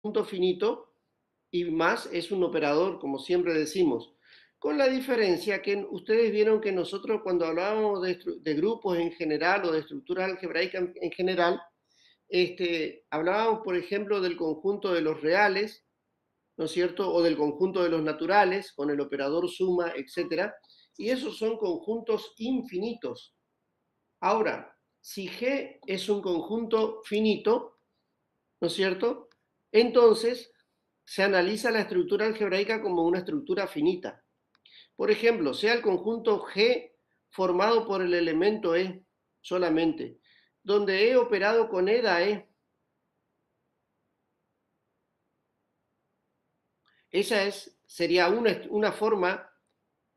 conjunto finito y más es un operador, como siempre decimos, con la diferencia que ustedes vieron que nosotros cuando hablábamos de grupos en general o de estructura algebraica en general, hablábamos, por ejemplo, del conjunto de los reales, ¿no es cierto? O del conjunto de los naturales, con el operador suma, etcétera. Y esos son conjuntos infinitos. Ahora, si G es un conjunto finito, ¿no es cierto? Entonces, se analiza la estructura algebraica como una estructura finita. Por ejemplo, sea el conjunto G formado por el elemento E solamente, donde E operado con E da E. Esa sería una forma,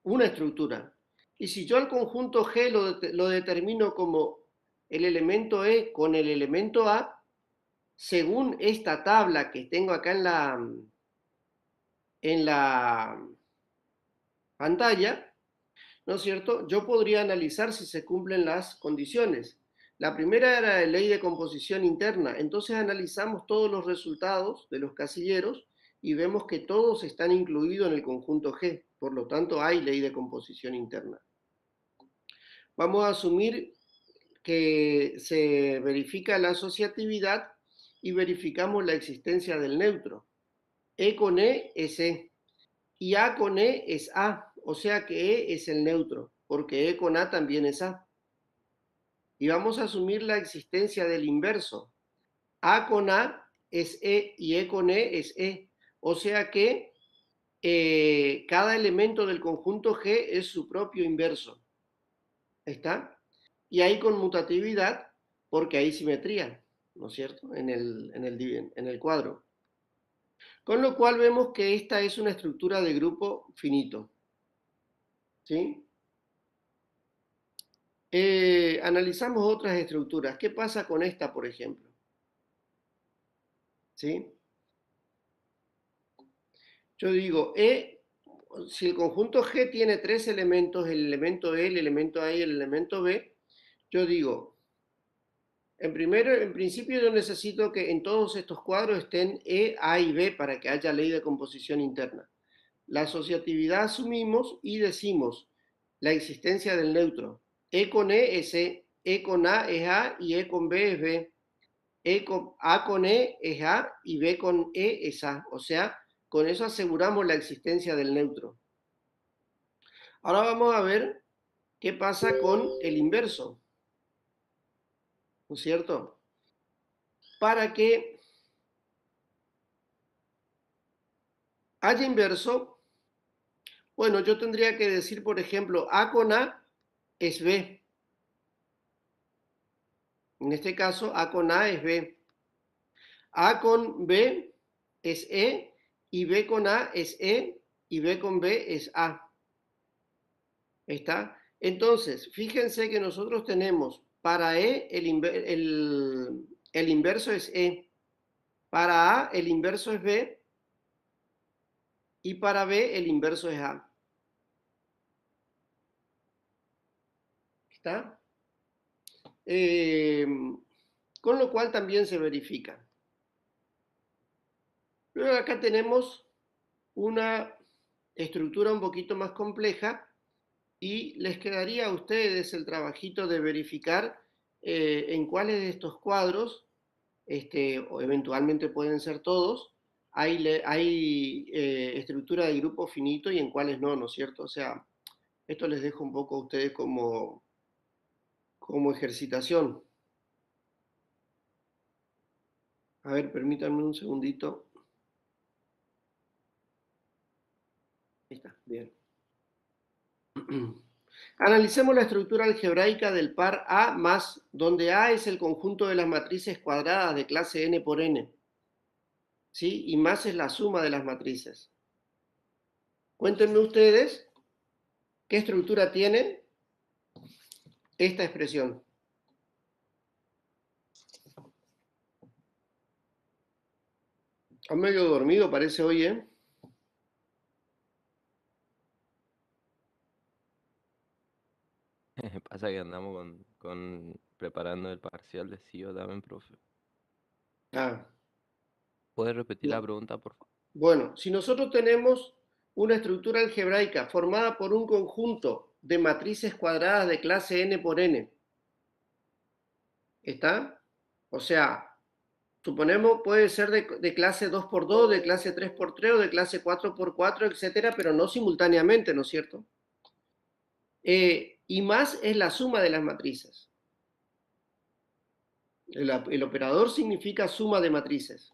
una estructura. Y si yo al conjunto G lo determino como el elemento E con el elemento A, según esta tabla que tengo acá en la pantalla, ¿no es cierto? Yo podría analizar si se cumplen las condiciones. La primera era la ley de composición interna. Entonces analizamos todos los resultados de los casilleros y vemos que todos están incluidos en el conjunto G. Por lo tanto, hay ley de composición interna. Vamos a asumir que se verifica la asociatividad y verificamos la existencia del neutro. E con E es E y A con E es A, o sea que E es el neutro, porque E con A también es A. Y vamos a asumir la existencia del inverso. A con A es E y E con E es E, o sea que cada elemento del conjunto G es su propio inverso. ¿Está? Y hay conmutatividad porque hay simetría, ¿no es cierto? En el cuadro. Con lo cual vemos que esta es una estructura de grupo finito. ¿Sí? Analizamos otras estructuras. ¿Qué pasa con esta, por ejemplo? ¿Sí? Yo digo, si el conjunto G tiene tres elementos, el elemento E, el elemento A y el elemento B, yo digo, en principio yo necesito que en todos estos cuadros estén E, A y B para que haya ley de composición interna. La asociatividad asumimos y decimos la existencia del neutro. E con E es E con A es A y E con B es B. A con E es A y B con E es A. O sea, con eso aseguramos la existencia del neutro. Ahora vamos a ver qué pasa con el inverso, ¿no es cierto? Para que haya inverso, bueno, yo tendría que decir, por ejemplo, A con A es B. En este caso, A con A es B. A con B es E y B con A es E y B con B es A. ¿Está? Entonces, fíjense que nosotros tenemos para E el inverso es E, para A el inverso es B y para B el inverso es A. ¿Está? Eh, con lo cual también se verifica. Luego acá tenemos una estructura un poquito más compleja y les quedaría a ustedes el trabajito de verificar en cuáles de estos cuadros, o eventualmente pueden ser todos, hay estructura de grupo finito y en cuáles no, ¿no es cierto? O sea, esto les dejo un poco a ustedes como ejercitación. A ver, permítanme un segundito. Ahí está, bien. Analicemos la estructura algebraica del par A más, donde A es el conjunto de las matrices cuadradas de clase n por n, ¿sí? Y más es la suma de las matrices. Cuéntenme ustedes qué estructura tiene esta expresión. Está medio dormido parece hoy, ¿eh? Pasa que andamos con preparando el parcial de CEO también, profe. Ah, ¿Puedes repetir la No. pregunta, por favor? Bueno, si nosotros tenemos una estructura algebraica formada por un conjunto de matrices cuadradas de clase n por n, ¿está? O sea, suponemos puede ser de clase 2 por 2, de clase 3 por 3 o de clase 4 por 4, etcétera, pero no simultáneamente, ¿no es cierto? Y más es la suma de las matrices. El operador significa suma de matrices.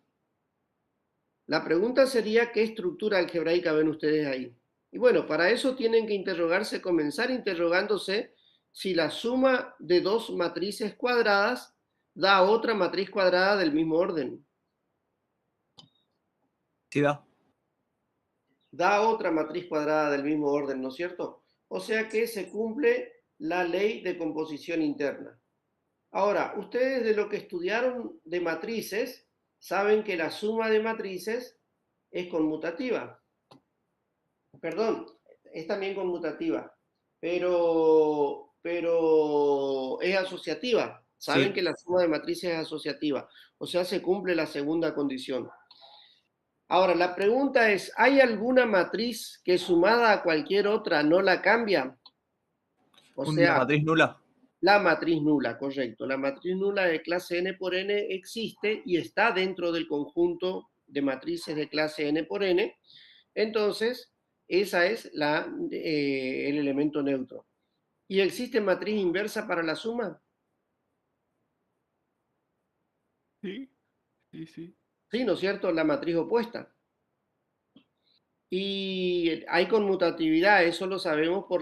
La pregunta sería, ¿qué estructura algebraica ven ustedes ahí? Y bueno, para eso tienen que interrogarse, comenzar interrogándose si la suma de dos matrices cuadradas da otra matriz cuadrada del mismo orden. Sí, da. Da otra matriz cuadrada del mismo orden, ¿no es cierto? O sea que se cumple la ley de composición interna. Ahora, ustedes de lo que estudiaron de matrices, saben que la suma de matrices es conmutativa. Perdón, es también conmutativa, pero es asociativa. Saben Sí. que la suma de matrices es asociativa, o sea, se cumple la segunda condición. Ahora, la pregunta es, ¿hay alguna matriz que sumada a cualquier otra no la cambia? O Una sea, matriz nula. la matriz nula, correcto. La matriz nula de clase n por n existe y está dentro del conjunto de matrices de clase n por n. Entonces, esa es el elemento neutro. ¿Y existe matriz inversa para la suma? Sí, sí, sí. Sí, ¿no es cierto? La matriz opuesta. Y hay conmutatividad, eso lo sabemos por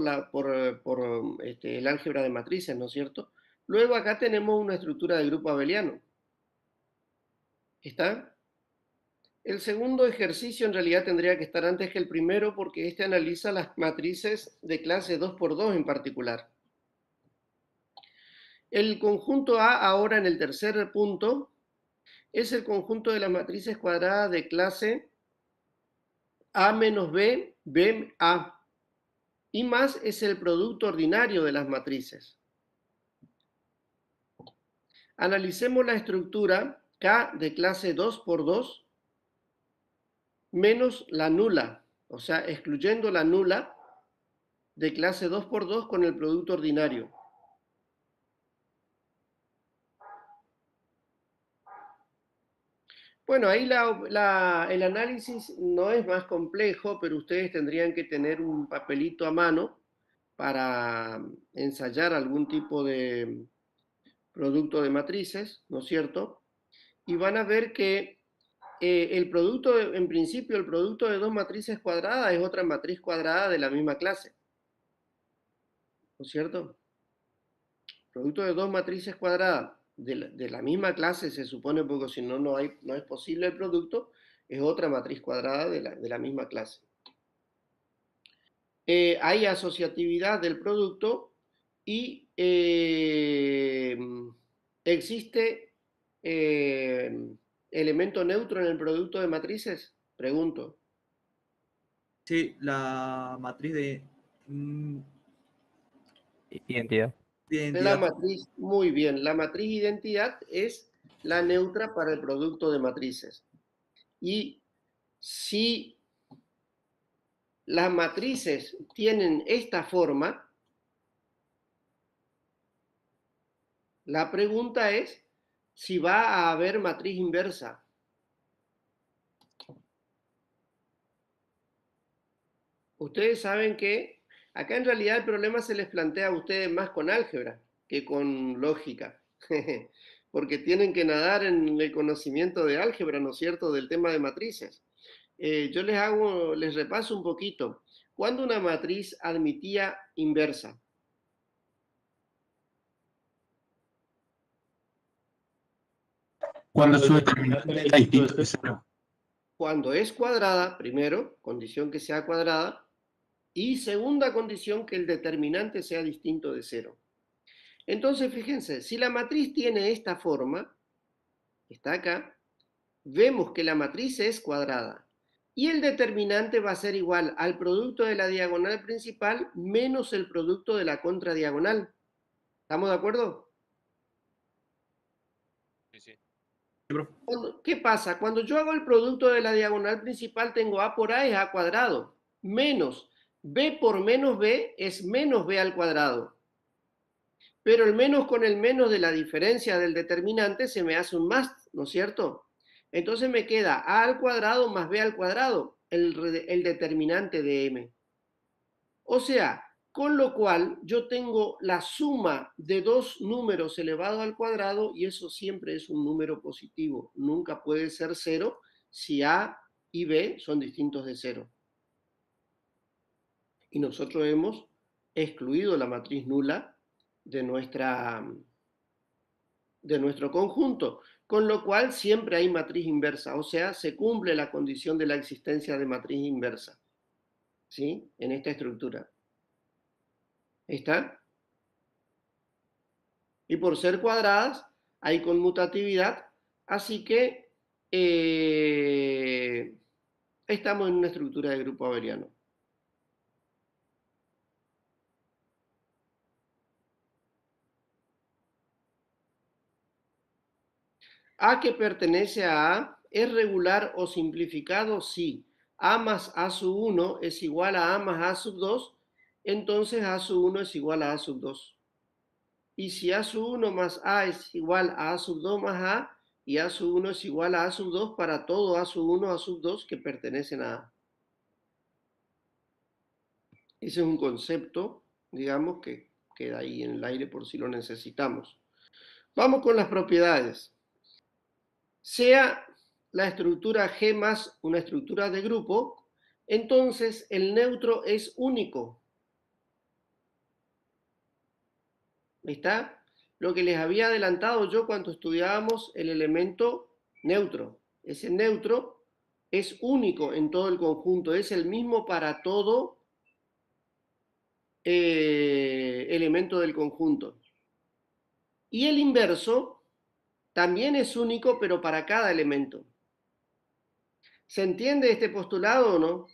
el álgebra de matrices, ¿no es cierto? Luego acá tenemos una estructura de grupo abeliano. ¿Está? El segundo ejercicio en realidad tendría que estar antes que el primero porque este analiza las matrices de clase 2 por 2 en particular. El conjunto A ahora en el tercer punto es el conjunto de las matrices cuadradas de clase A menos B, B, A. Y más es el producto ordinario de las matrices. Analicemos la estructura K de clase 2 por 2 menos la nula, o sea, excluyendo la nula de clase 2 por 2 con el producto ordinario. Bueno, ahí el análisis no es más complejo, pero ustedes tendrían que tener un papelito a mano para ensayar algún tipo de producto de matrices, ¿no es cierto? Y van a ver que en principio, el producto de dos matrices cuadradas es otra matriz cuadrada de la misma clase, ¿no es cierto? Producto de dos matrices cuadradas de la misma clase se supone, porque si no, no es posible el producto, es otra matriz cuadrada de la misma clase. Hay asociatividad del producto y existe elemento neutro en el producto de matrices, pregunto. Sí, la matriz mm, Identidad. de La identidad. matriz, muy bien, la matriz identidad es la neutra para el producto de matrices. Y si las matrices tienen esta forma, la pregunta es si va a haber matriz inversa. Ustedes saben que acá en realidad el problema se les plantea a ustedes más con álgebra que con lógica, porque tienen que nadar en el conocimiento de álgebra, ¿no es cierto?, del tema de matrices. Yo les repaso un poquito. ¿Cuándo una matriz admitía inversa? Cuando su determinante era distinto de cero. Cuando es cuadrada, primero, condición que sea cuadrada, y segunda condición que el determinante sea distinto de cero. Entonces, fíjense, si la matriz tiene esta forma, está acá, vemos que la matriz es cuadrada y el determinante va a ser igual al producto de la diagonal principal menos el producto de la contradiagonal. ¿Estamos de acuerdo? Sí, sí. ¿Qué pasa? Cuando yo hago el producto de la diagonal principal, tengo A por A es A cuadrado, menos B por menos B es menos B al cuadrado. Pero el menos con el menos de la diferencia del determinante se me hace un más, ¿no es cierto? Entonces me queda A al cuadrado más B al cuadrado, el determinante de M. O sea, con lo cual yo tengo la suma de dos números elevado al cuadrado y eso siempre es un número positivo. Nunca puede ser cero si A y B son distintos de cero. Y nosotros hemos excluido la matriz nula de nuestro conjunto, con lo cual siempre hay matriz inversa, o sea, se cumple la condición de la existencia de matriz inversa, ¿sí? En esta estructura. ¿Está? Y por ser cuadradas, hay conmutatividad, así que estamos en una estructura de grupo abeliano. A que pertenece a A, ¿es regular o simplificado? Sí. A más A sub 1 es igual a A más A sub 2, entonces A sub 1 es igual a A sub 2. Y si A sub 1 más A es igual a A sub 2 más A, y A sub 1 es igual a A sub 2 para todo A sub 1, A sub 2 que pertenecen a A. Ese es un concepto, digamos, que queda ahí en el aire por si lo necesitamos. Vamos con las propiedades. Sea la estructura G más una estructura de grupo, entonces el neutro es único. ¿Está? Lo que les había adelantado yo cuando estudiábamos el elemento neutro. Ese neutro es único en todo el conjunto, es el mismo para todo elemento del conjunto. Y el inverso también es único, pero para cada elemento. ¿Se entiende este postulado o no?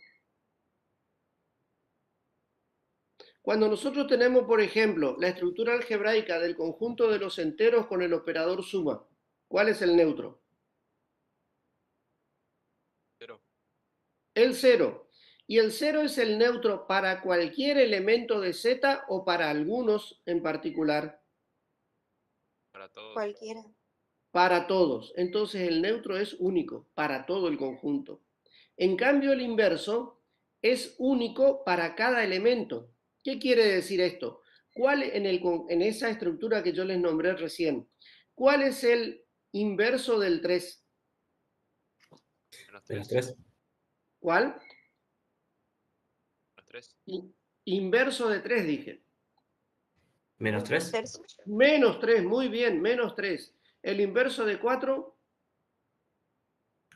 Cuando nosotros tenemos, por ejemplo, la estructura algebraica del conjunto de los enteros con el operador suma, ¿cuál es el neutro? Cero. El 0. Y el 0 es el neutro para cualquier elemento de Z o para algunos en particular. Para todos. Cualquiera. Para todos. Entonces el neutro es único para todo el conjunto. En cambio el inverso es único para cada elemento. ¿Qué quiere decir esto? En esa estructura que yo les nombré recién, ¿cuál es el inverso del 3? Menos 3. ¿Cuál? Menos 3. Inverso de 3 dije. Menos 3. Tercio. Menos 3, muy bien, menos 3. El inverso de 4,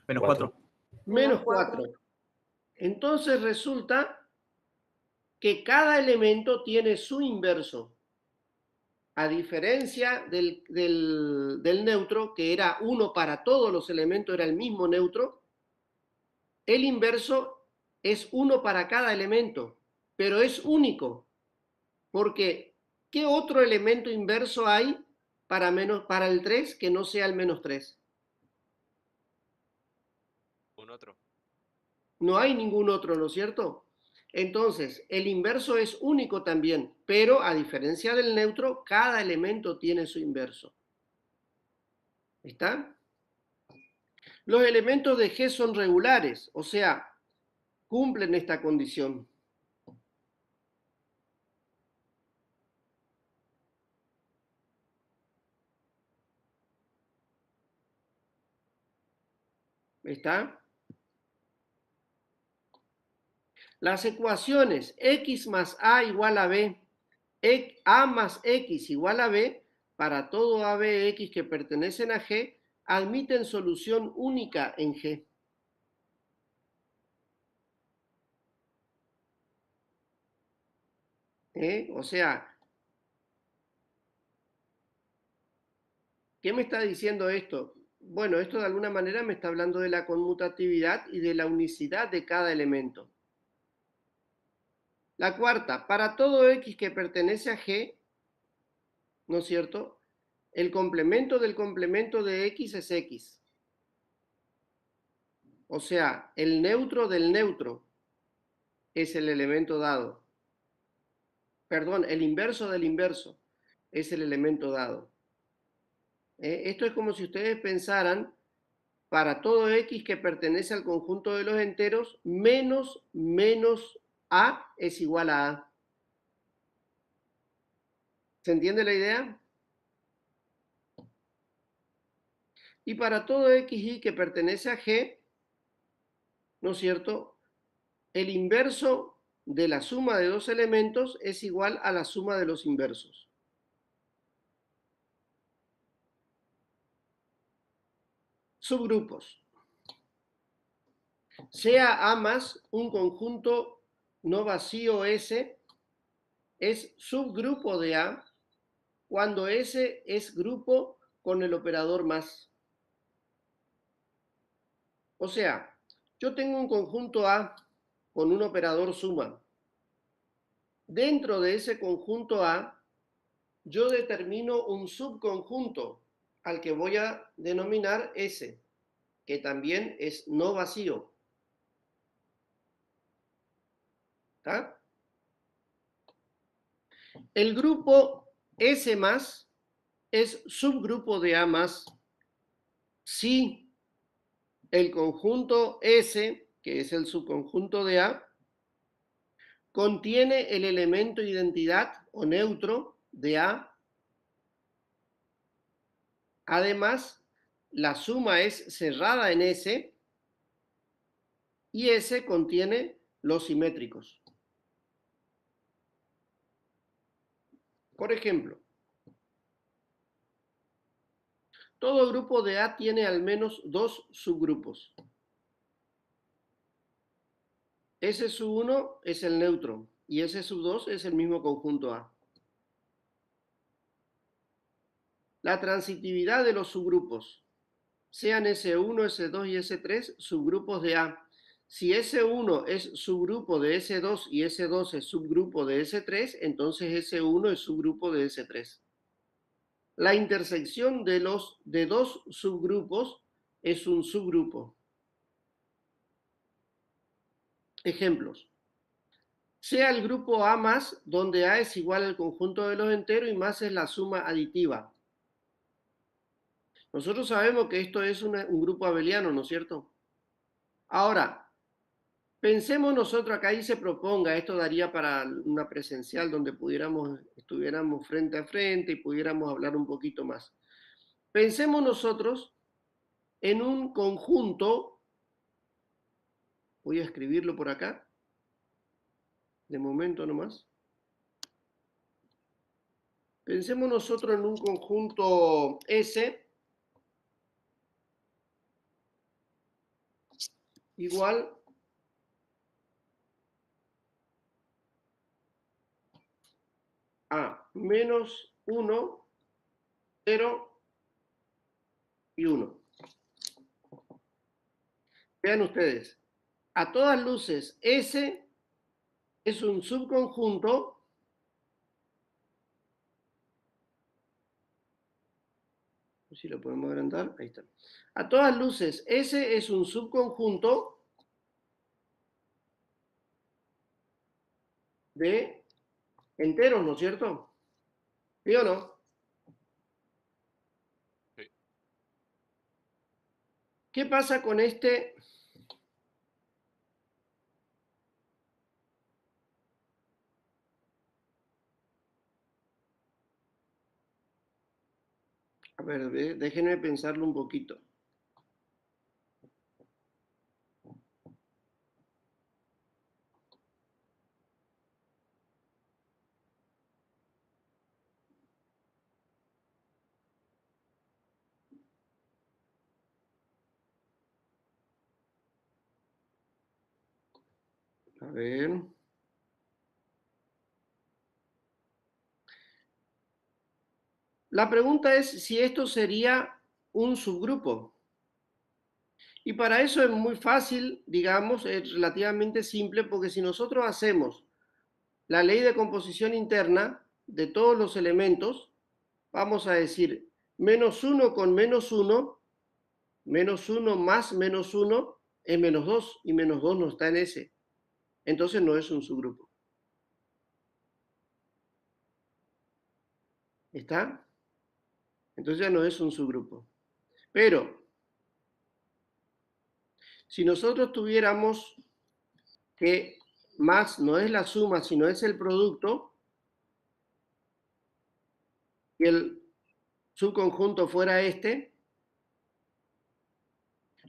Menos 4. 4. menos Menos cuatro. 4. Entonces resulta que cada elemento tiene su inverso. A diferencia del neutro, que era 1 para todos los elementos, era el mismo neutro, el inverso es 1 para cada elemento, pero es único. Porque, ¿qué otro elemento inverso hay para el 3 que no sea el menos 3? Un otro. No hay ningún otro, ¿no es cierto? Entonces, el inverso es único también, pero a diferencia del neutro, cada elemento tiene su inverso. ¿Está? Los elementos de G son regulares, o sea, cumplen esta condición. ¿Está? Las ecuaciones x más a igual a b, a más x igual a b, para todo a, b, x que pertenecen a G, admiten solución única en G. O sea, ¿qué me está diciendo esto? Bueno, esto de alguna manera me está hablando de la conmutatividad y de la unicidad de cada elemento. La cuarta, para todo x que pertenece a G, ¿no es cierto? El complemento del complemento de x es x. O sea, el neutro del neutro es el elemento dado. Perdón, el inverso del inverso es el elemento dado. Esto es como si ustedes pensaran para todo x que pertenece al conjunto de los enteros, menos a es igual a a. ¿Se entiende la idea? Y para todo xy que pertenece a g, ¿no es cierto? El inverso de la suma de dos elementos es igual a la suma de los inversos. Subgrupos. Sea A más un conjunto no vacío S, es subgrupo de A cuando S es grupo con el operador más. O sea, yo tengo un conjunto A con un operador suma. Dentro de ese conjunto A, yo determino un subconjunto al que voy a denominar S, que también es no vacío. ¿Está? El grupo S más es subgrupo de A más si el conjunto S, que es el subconjunto de A, contiene el elemento identidad o neutro de A. Además, la suma es cerrada en S y S contiene los simétricos. Por ejemplo, todo grupo de A tiene al menos dos subgrupos. S1 es el neutro y S2 es el mismo conjunto A. La transitividad de los subgrupos, sean S1, S2 y S3, subgrupos de A. Si S1 es subgrupo de S2 y S2 es subgrupo de S3, entonces S1 es subgrupo de S3. La intersección de dos subgrupos es un subgrupo. Ejemplos. Sea el grupo A más, donde A es igual al conjunto de los enteros y más es la suma aditiva. Nosotros sabemos que esto es un grupo abeliano, ¿no es cierto? Ahora, pensemos nosotros, acá dice proponga, esto daría para una presencial donde estuviéramos frente a frente y pudiéramos hablar un poquito más. Pensemos nosotros en un conjunto, voy a escribirlo por acá, de momento nomás. Pensemos nosotros en un conjunto S igual a menos 1, 0 y 1. Vean ustedes, a todas luces S es un subconjunto si lo podemos agrandar, ahí está. A todas luces, S es un subconjunto de enteros, ¿no es cierto? ¿Sí o no? Sí. ¿Qué pasa con este? A ver, déjenme pensarlo un poquito. A ver. La pregunta es si esto sería un subgrupo. Y para eso es muy fácil, digamos, es relativamente simple, porque si nosotros hacemos la ley de composición interna de todos los elementos, vamos a decir menos 1 con menos 1 más menos 1 es menos 2 y menos 2 no está en S. Entonces no es un subgrupo. ¿Está? Entonces ya no es un subgrupo. Pero, si nosotros tuviéramos que más no es la suma, sino es el producto, y el subconjunto fuera este,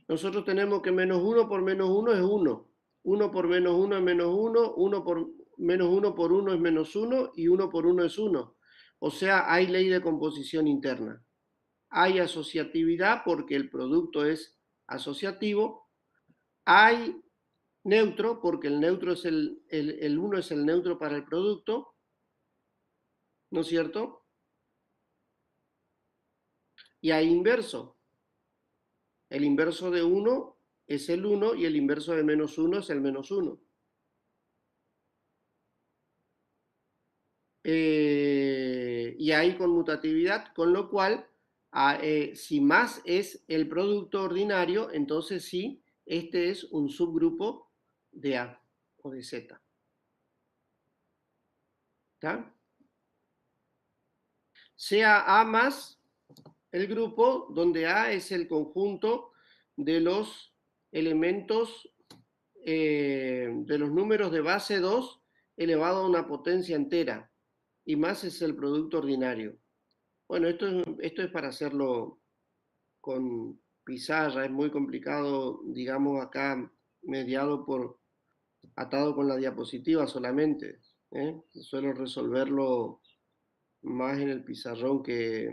nosotros tenemos que menos 1 por menos 1 es 1. 1 por menos 1 es menos 1, 1 por menos 1 por 1 es menos 1 y 1 por 1 es 1. O sea, hay ley de composición interna. Hay asociatividad porque el producto es asociativo. Hay neutro porque el neutro es el 1 es el neutro para el producto. ¿No es cierto? Y hay inverso. El inverso de 1 es el 1 y el inverso de menos 1 es el menos 1. Y hay conmutatividad, con lo cual, si más es el producto ordinario, entonces sí, este es un subgrupo de A o de Z. ¿Está? Sea A más el grupo donde A es el conjunto de los elementos de los números de base 2 elevado a una potencia entera, y más es el producto ordinario. Bueno, esto es para hacerlo con pizarra, es muy complicado, digamos, acá atado con la diapositiva solamente. Suelo resolverlo más en el pizarrón que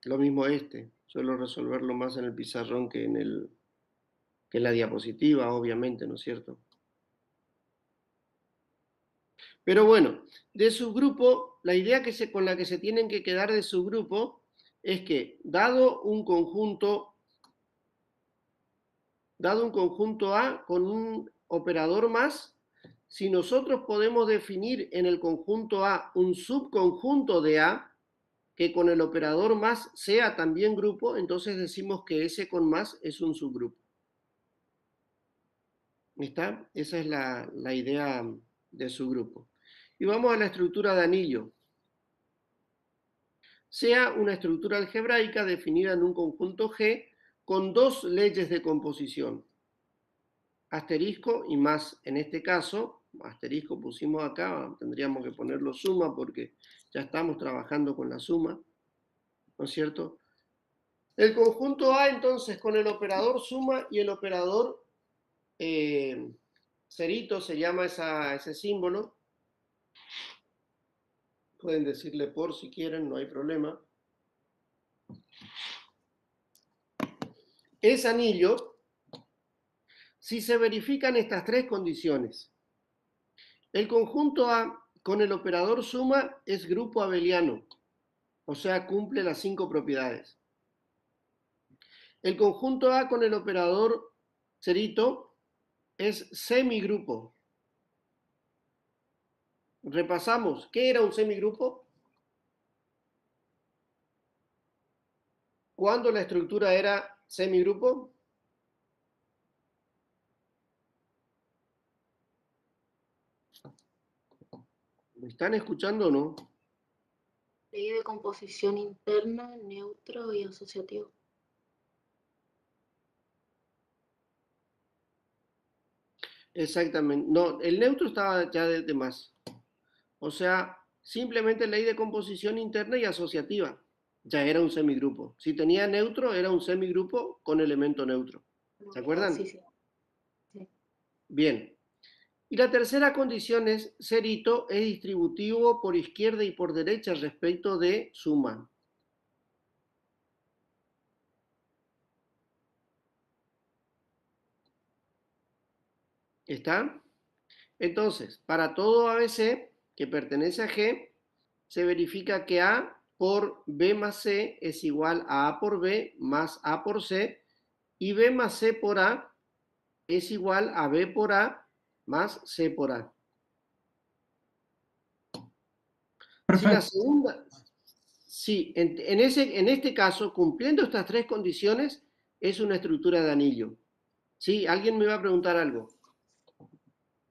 lo mismo suelo resolverlo más en el pizarrón que en la diapositiva, obviamente, ¿no es cierto? Pero bueno, de subgrupo, la idea con la que se tienen que quedar de subgrupo es que, dado un conjunto A con un operador más, si nosotros podemos definir en el conjunto A un subconjunto de A, que con el operador más sea también grupo, entonces decimos que ese con más es un subgrupo. ¿Está? Esa es la idea de subgrupo. Y vamos a la estructura de anillo. Sea una estructura algebraica definida en un conjunto G con dos leyes de composición. Asterisco y más. En este caso, asterisco pusimos acá, tendríamos que ponerlo suma porque ya estamos trabajando con la suma, ¿no es cierto? El conjunto A entonces con el operador suma y el operador cerito se llama ese símbolo. Pueden decirle por si quieren, no hay problema. Es anillo si se verifican estas tres condiciones. El conjunto A con el operador suma es grupo abeliano, o sea, cumple las 5 propiedades. El conjunto A con el operador cerito es semigrupo. Repasamos, ¿qué era un semigrupo? ¿Cuándo la estructura era semigrupo? ¿Me están escuchando o no? Ley de composición interna, neutro y asociativo. Exactamente. No, el neutro estaba ya de más. O sea, simplemente ley de composición interna y asociativa. Ya era un semigrupo. Si tenía neutro, era un semigrupo con elemento neutro. ¿Se acuerdan? Sí, sí. Sí. Bien. Y la tercera condición es cerito es distributivo por izquierda y por derecha respecto de suma. ¿Está? Entonces, para todo ABC que pertenece a G, se verifica que A por B más C es igual a A por B más A por C, y B más C por A es igual a B por A más C por A. Perfecto. Si la segunda... Sí, en este caso, cumpliendo estas tres condiciones, es una estructura de anillo. ¿Sí? ¿Alguien me va a preguntar algo?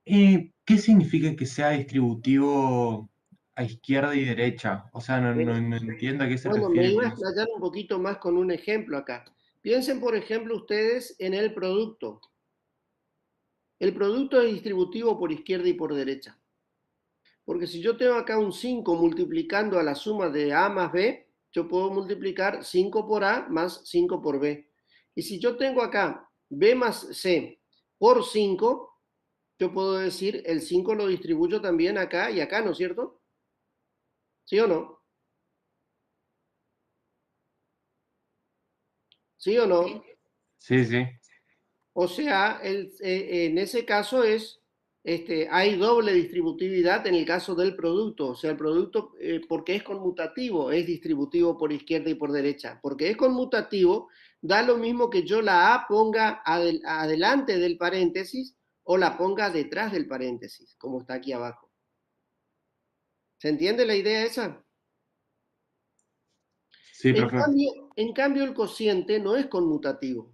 ¿Qué significa que sea distributivo a izquierda y derecha? O sea, no entiendo a qué se Bueno, me refiere iba a con eso. explayar un poquito más con un ejemplo acá. Piensen, por ejemplo, ustedes en el producto. El producto es distributivo por izquierda y por derecha. Porque si yo tengo acá un 5 multiplicando a la suma de A más B, yo puedo multiplicar 5 por A más 5 por B. Y si yo tengo acá B más C por 5, yo puedo decir el 5 lo distribuyo también acá y acá, ¿no es cierto? ¿Sí o no? ¿Sí o no? Sí, sí. O sea, en ese caso hay doble distributividad en el caso del producto. O sea, el producto, porque es conmutativo, es distributivo por izquierda y por derecha. Porque es conmutativo, da lo mismo que yo la A ponga adelante del paréntesis o la ponga detrás del paréntesis, como está aquí abajo. ¿Se entiende la idea esa? Sí, profe. En cambio, el cociente no es conmutativo.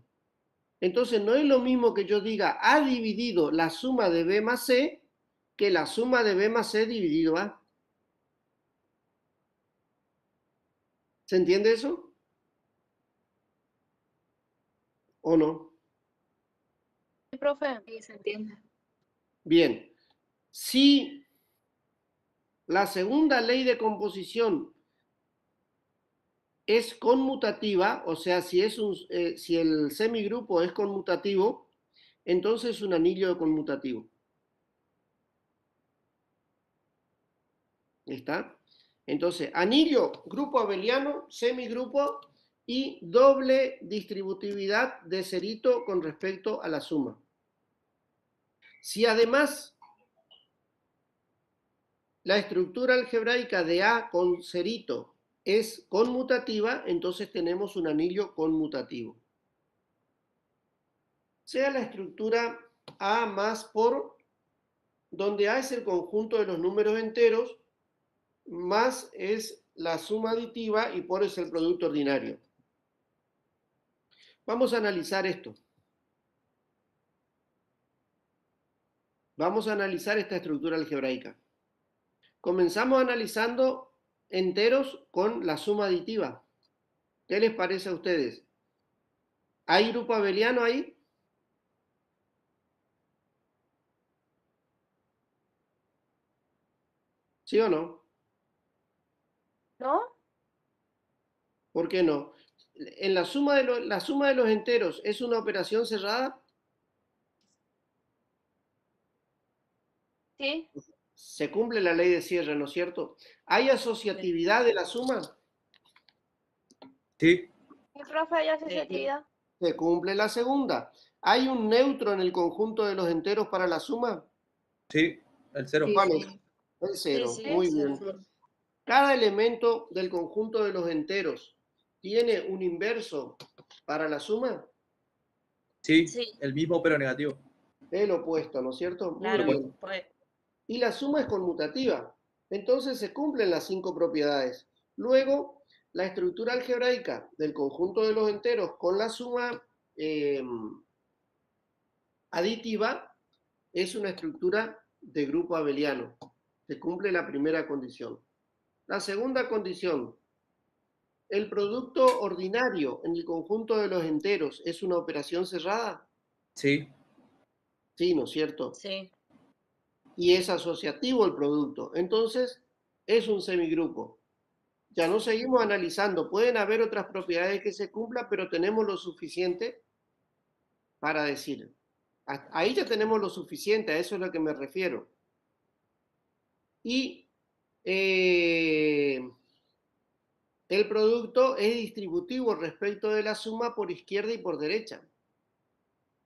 Entonces, no es lo mismo que yo diga A dividido la suma de B más C que la suma de B más C dividido A. ¿Se entiende eso? ¿O no? Sí, profe. Sí, se entiende. Bien. Si la segunda ley de composición es conmutativa, o sea, si el semigrupo es conmutativo, entonces es un anillo conmutativo. ¿Está? Entonces, anillo, grupo abeliano, semigrupo y doble distributividad de cerito con respecto a la suma. Si además la estructura algebraica de A con cerito es conmutativa, entonces tenemos un anillo conmutativo. Sea la estructura A más por, donde A es el conjunto de los números enteros, más es la suma aditiva y por es el producto ordinario. Vamos a analizar esto. Vamos a analizar esta estructura algebraica. Comenzamos analizando enteros con la suma aditiva. ¿Qué les parece a ustedes? ¿Hay grupo abeliano ahí? ¿Sí o no? ¿No? ¿Por qué no? En la suma de los enteros es una operación cerrada. Sí. Se cumple la ley de cierre, ¿no es cierto? ¿Hay asociatividad de la suma? Sí, Mi profe, hay asociatividad. Se cumple la segunda. ¿Hay un neutro en el conjunto de los enteros para la suma? sí, el cero. Sí, ¿Cuál sí. es? El cero. Sí, Muy Sí, bien. sí. Cada elemento del conjunto de los enteros tiene un inverso para la suma. Sí, Sí. el mismo pero negativo. El opuesto, ¿no es cierto? Muy Claro, bien. pues. Y la suma es conmutativa. Entonces se cumplen las 5 propiedades. Luego, la estructura algebraica del conjunto de los enteros con la suma eh, aditiva es una estructura de grupo abeliano. Se cumple la primera condición. La segunda condición, el producto ordinario en el conjunto de los enteros es una operación cerrada. Sí, Sí, ¿no es cierto? Sí. Y es asociativo el producto. Entonces, es un semigrupo. Ya no seguimos analizando. Pueden haber otras propiedades que se cumplan, pero tenemos lo suficiente para decir. Ahí ya tenemos lo suficiente, a eso es a lo que me refiero. Y el producto es distributivo respecto de la suma por izquierda y por derecha.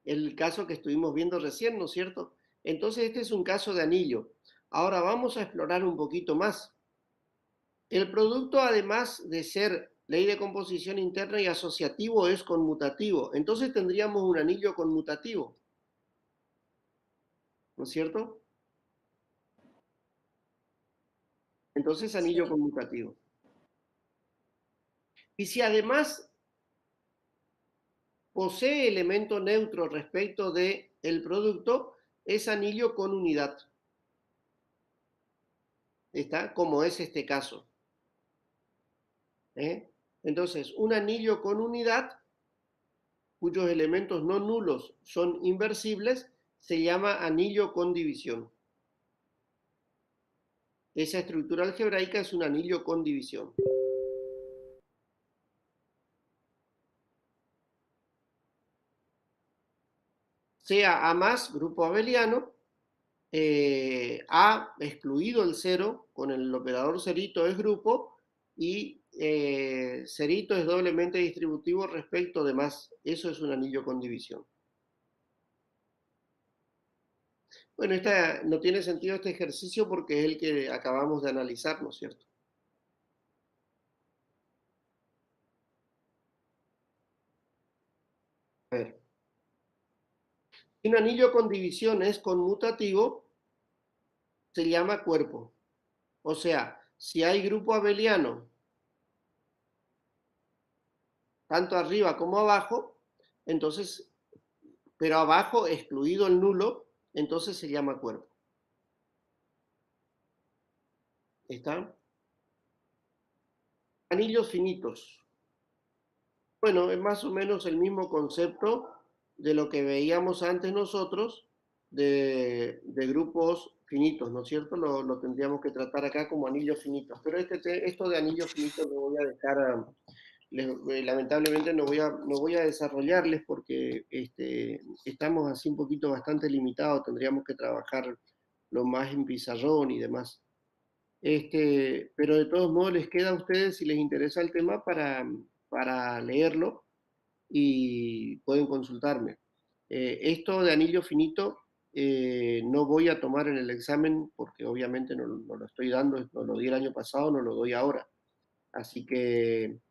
El caso que estuvimos viendo recién, ¿no es cierto? Entonces este es un caso de anillo. Ahora vamos a explorar un poquito más. El producto, además de ser ley de composición interna y asociativo, es conmutativo. Entonces tendríamos un anillo conmutativo. ¿No es cierto? Entonces anillo Sí. conmutativo. Y si además posee elemento neutro respecto del producto, es anillo con unidad. ¿Está? Como es este caso. Entonces, un anillo con unidad, cuyos elementos no nulos son inversibles, se llama anillo con división. Esa estructura algebraica es un anillo con división. Sea A más, grupo abeliano, A excluido el cero, con el operador cerito es grupo, y cerito es doblemente distributivo respecto de más. Eso es un anillo con división. Bueno, no tiene sentido este ejercicio porque es el que acabamos de analizar, ¿no es cierto? A ver. Si un anillo con división es conmutativo, se llama cuerpo. O sea, si hay grupo abeliano, tanto arriba como abajo, entonces, pero abajo excluido el nulo, entonces se llama cuerpo. ¿Está? Anillos finitos. Bueno, es más o menos el mismo concepto de lo que veíamos antes nosotros de grupos finitos, ¿no es cierto? Lo tendríamos que tratar acá como anillos finitos. Pero esto de anillos finitos lo voy a dejar, lamentablemente no voy a desarrollarles porque estamos así un poquito bastante limitados, tendríamos que trabajar lo más en pizarrón y demás. Pero de todos modos les queda a ustedes, si les interesa el tema, para leerlo y pueden consultarme. Esto de anillo finito no voy a tomar en el examen porque obviamente no lo estoy dando, no lo di el año pasado, no lo doy ahora. Así que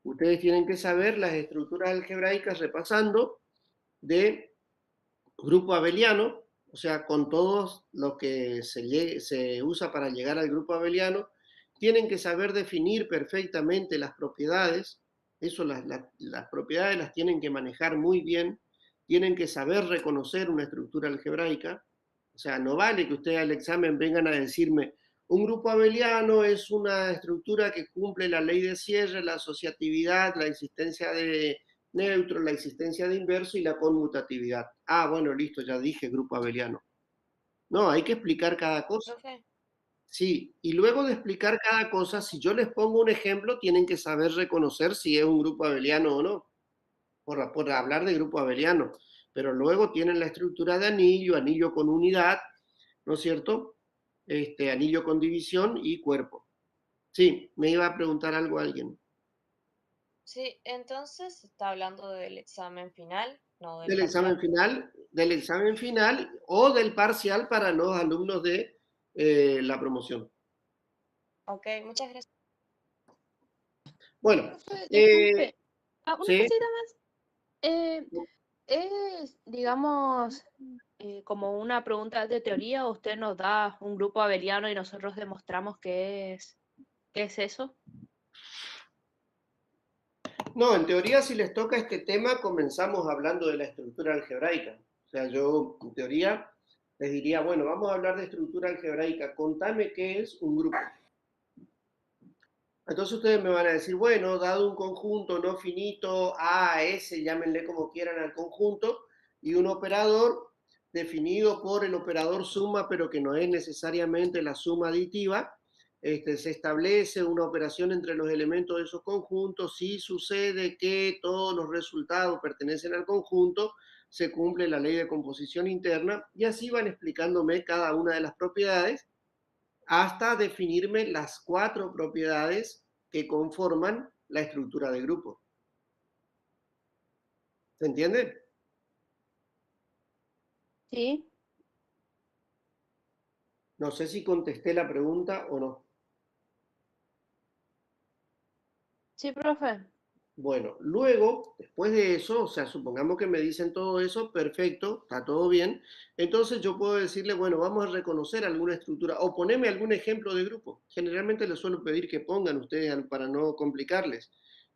ustedes tienen que saber las estructuras algebraicas repasando de grupo abeliano, o sea, con todos lo que se usa para llegar al grupo abeliano. Tienen que saber definir perfectamente las propiedades, eso las propiedades las tienen que manejar muy bien, tienen que saber reconocer una estructura algebraica, o sea, no vale que ustedes al examen vengan a decirme, un grupo abeliano es una estructura que cumple la ley de cierre, la asociatividad, la existencia de neutro, la existencia de inverso y la conmutatividad. Ah, bueno, listo, ya dije grupo abeliano. No, hay que explicar cada cosa. Profe, Sí, y luego de explicar cada cosa, si yo les pongo un ejemplo, tienen que saber reconocer si es un grupo abeliano o no, por hablar de grupo abeliano. Pero luego tienen la estructura de anillo, anillo con unidad, ¿no es cierto? Anillo con división y cuerpo. Sí, me iba a preguntar algo alguien. Sí, entonces está hablando del examen final, no del Del parcial. examen final o del parcial para los alumnos de la promoción. Ok, muchas gracias. Bueno, profe, disculpe. Una sí. cosita más. Es, digamos, como una pregunta de teoría, usted nos da un grupo abeliano y nosotros demostramos qué es eso. No, en teoría si les toca este tema comenzamos hablando de la estructura algebraica. O sea, yo en teoría les diría, bueno, vamos a hablar de estructura algebraica, contame qué es un grupo. Entonces ustedes me van a decir, bueno, dado un conjunto no finito, A, S, llámenle como quieran al conjunto, y un operador definido por el operador suma, pero que no es necesariamente la suma aditiva, se establece una operación entre los elementos de esos conjuntos. Si sucede que todos los resultados pertenecen al conjunto, se cumple la ley de composición interna, y así van explicándome cada una de las propiedades hasta definirme las 4 propiedades que conforman la estructura de grupo. ¿Se entiende? Sí. No sé si contesté la pregunta o no. Sí, profe. Bueno, luego, después de eso, o sea, supongamos que me dicen todo eso, perfecto, está todo bien. Entonces yo puedo decirle, bueno, vamos a reconocer alguna estructura o poneme algún ejemplo de grupo. Generalmente les suelo pedir que pongan ustedes para no complicarles.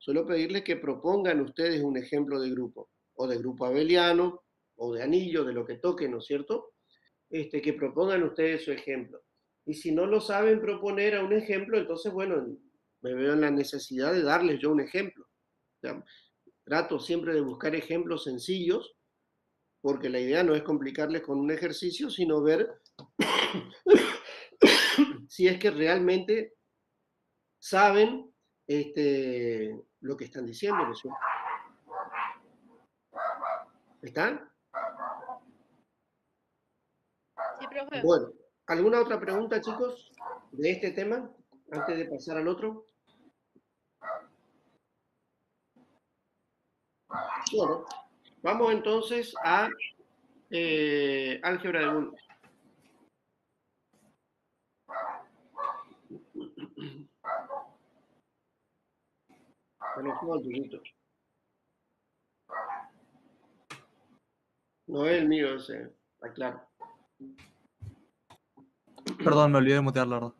suelo pedirles que propongan ustedes un ejemplo de grupo, o de grupo abeliano, o de anillo, de lo que toquen, ¿no es cierto? Que propongan ustedes su ejemplo. Y si no lo saben proponer a un ejemplo, entonces, bueno, me veo en la necesidad de darles yo un ejemplo. O sea, trato siempre de buscar ejemplos sencillos, porque la idea no es complicarles con un ejercicio, sino ver si es que realmente saben lo que están diciendo, ¿no es cierto? ¿Están? Sí, profe. Bueno, ¿alguna otra pregunta, chicos, de este tema, antes de pasar al otro? Bueno, vamos entonces a álgebra de Boole. Bueno, no es el mío ese, está claro. Perdón, me olvidé de mutear, la verdad.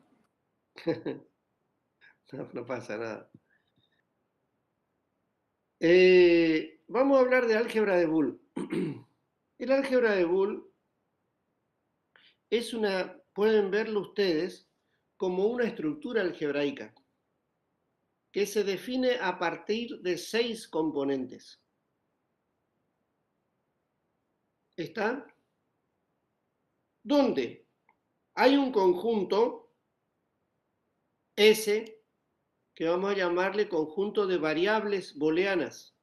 No pasa nada. Vamos a hablar de álgebra de Boole. El álgebra de Boole es pueden verlo ustedes como una estructura algebraica que se define a partir de 6 componentes. ¿Está? Donde hay un conjunto S que vamos a llamarle conjunto de variables booleanas.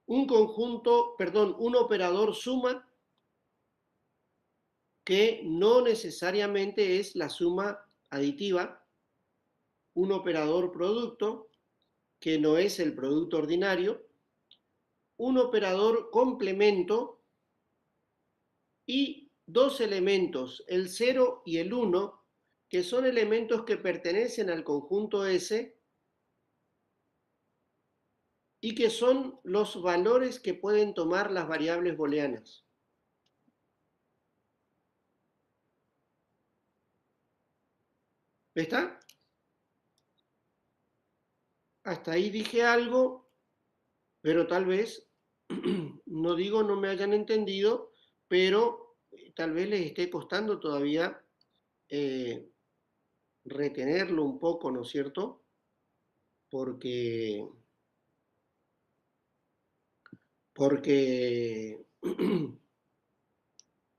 Un operador suma que no necesariamente es la suma aditiva, un operador producto que no es el producto ordinario, un operador complemento y dos elementos, el 0 y el 1, que son elementos que pertenecen al conjunto S y que son los valores que pueden tomar las variables booleanas. ¿Está? Hasta ahí dije algo, pero tal vez, no me hayan entendido, pero tal vez les esté costando todavía retenerlo un poco, ¿no es cierto? Porque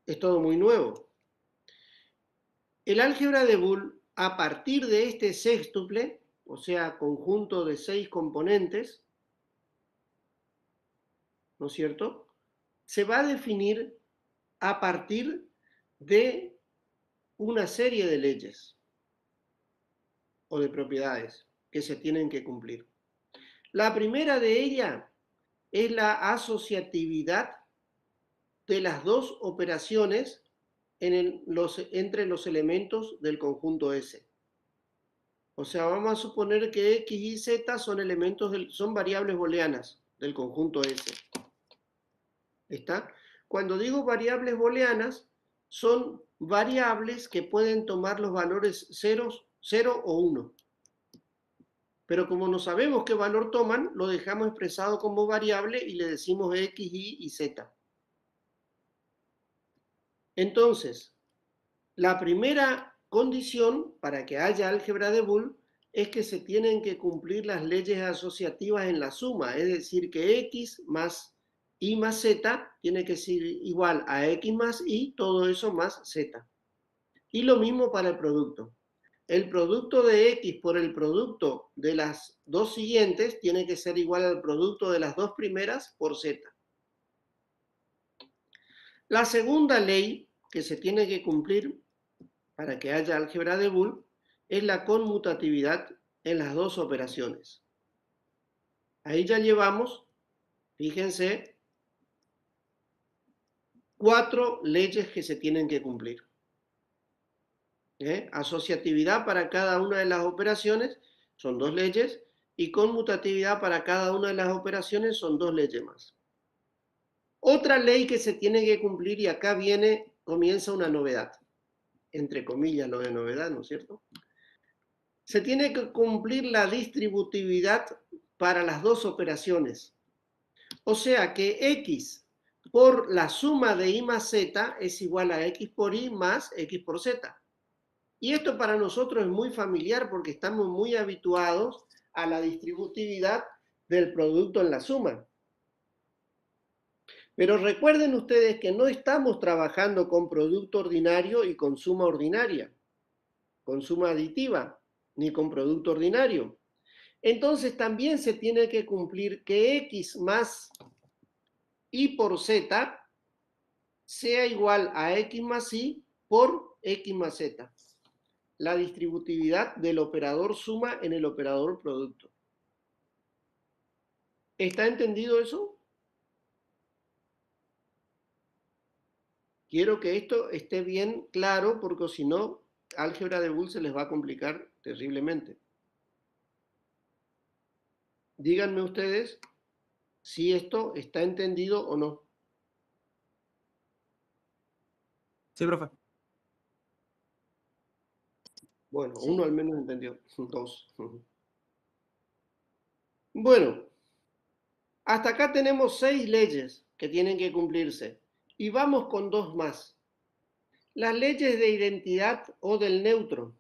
es todo muy nuevo. El álgebra de Boole, a partir de este sextuple, o sea, conjunto de 6 componentes, ¿no es cierto?, se va a definir a partir de una serie de leyes o de propiedades que se tienen que cumplir. La primera de ellas es la asociatividad de las dos operaciones entre los elementos del conjunto S. O sea, vamos a suponer que X y Z son variables booleanas del conjunto S. ¿Está? Cuando digo variables booleanas, son variables que pueden tomar los valores 0 o 1. Pero como no sabemos qué valor toman, lo dejamos expresado como variable y le decimos X, Y y Z. Entonces, la primera condición para que haya álgebra de Boole es que se tienen que cumplir las leyes asociativas en la suma, es decir, que X más Y más Z tiene que ser igual a X más Y, todo eso más Z. Y lo mismo para el producto. El producto de X por el producto de las dos siguientes tiene que ser igual al producto de las dos primeras por Z. La segunda ley que se tiene que cumplir para que haya álgebra de Boole es la conmutatividad en las dos operaciones. Ahí ya llevamos, fíjense, 4 leyes que se tienen que cumplir. Asociatividad para cada una de las operaciones son 2 leyes y conmutatividad para cada una de las operaciones son 2 leyes más. Otra ley que se tiene que cumplir, y acá comienza una novedad, entre comillas lo de novedad, ¿no es cierto? se tiene que cumplir la distributividad para las dos operaciones. O sea que X por la suma de Y más Z es igual a X por Y más X por Z. Y esto para nosotros es muy familiar porque estamos muy habituados a la distributividad del producto en la suma. Pero recuerden ustedes que no estamos trabajando con producto ordinario y con suma ordinaria, con suma aditiva, ni con producto ordinario. Entonces también se tiene que cumplir que X más Y por Z sea igual a X más Y por X más Z. La distributividad del operador suma en el operador producto. ¿Está entendido eso? Quiero que esto esté bien claro porque si no, álgebra de Boole se les va a complicar terriblemente. Díganme ustedes si esto está entendido o no. Sí, profe. Bueno, Sí. uno al menos entendió, dos. Bueno, hasta acá tenemos 6 leyes que tienen que cumplirse y vamos con 2 más. Las leyes de identidad o del neutro.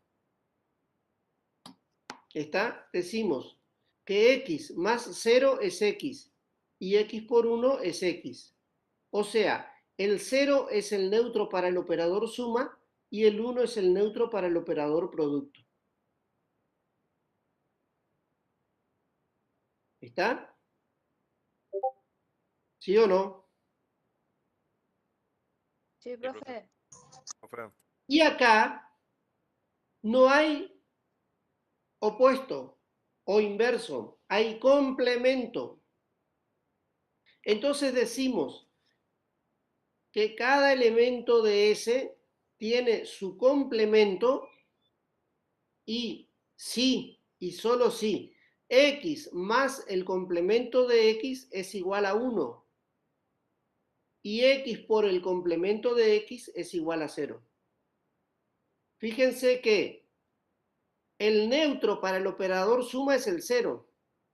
¿Está? Decimos que X más 0 es X y X por 1 es X. O sea, el 0 es el neutro para el operador suma y el 1 es el neutro para el operador producto. ¿Está? ¿Sí o no? Sí, profe. Y acá no hay opuesto o inverso, hay complemento. Entonces decimos que cada elemento de S tiene su complemento y si y solo si X más el complemento de X es igual a 1 y X por el complemento de X es igual a 0. Fíjense que el neutro para el operador suma es el 0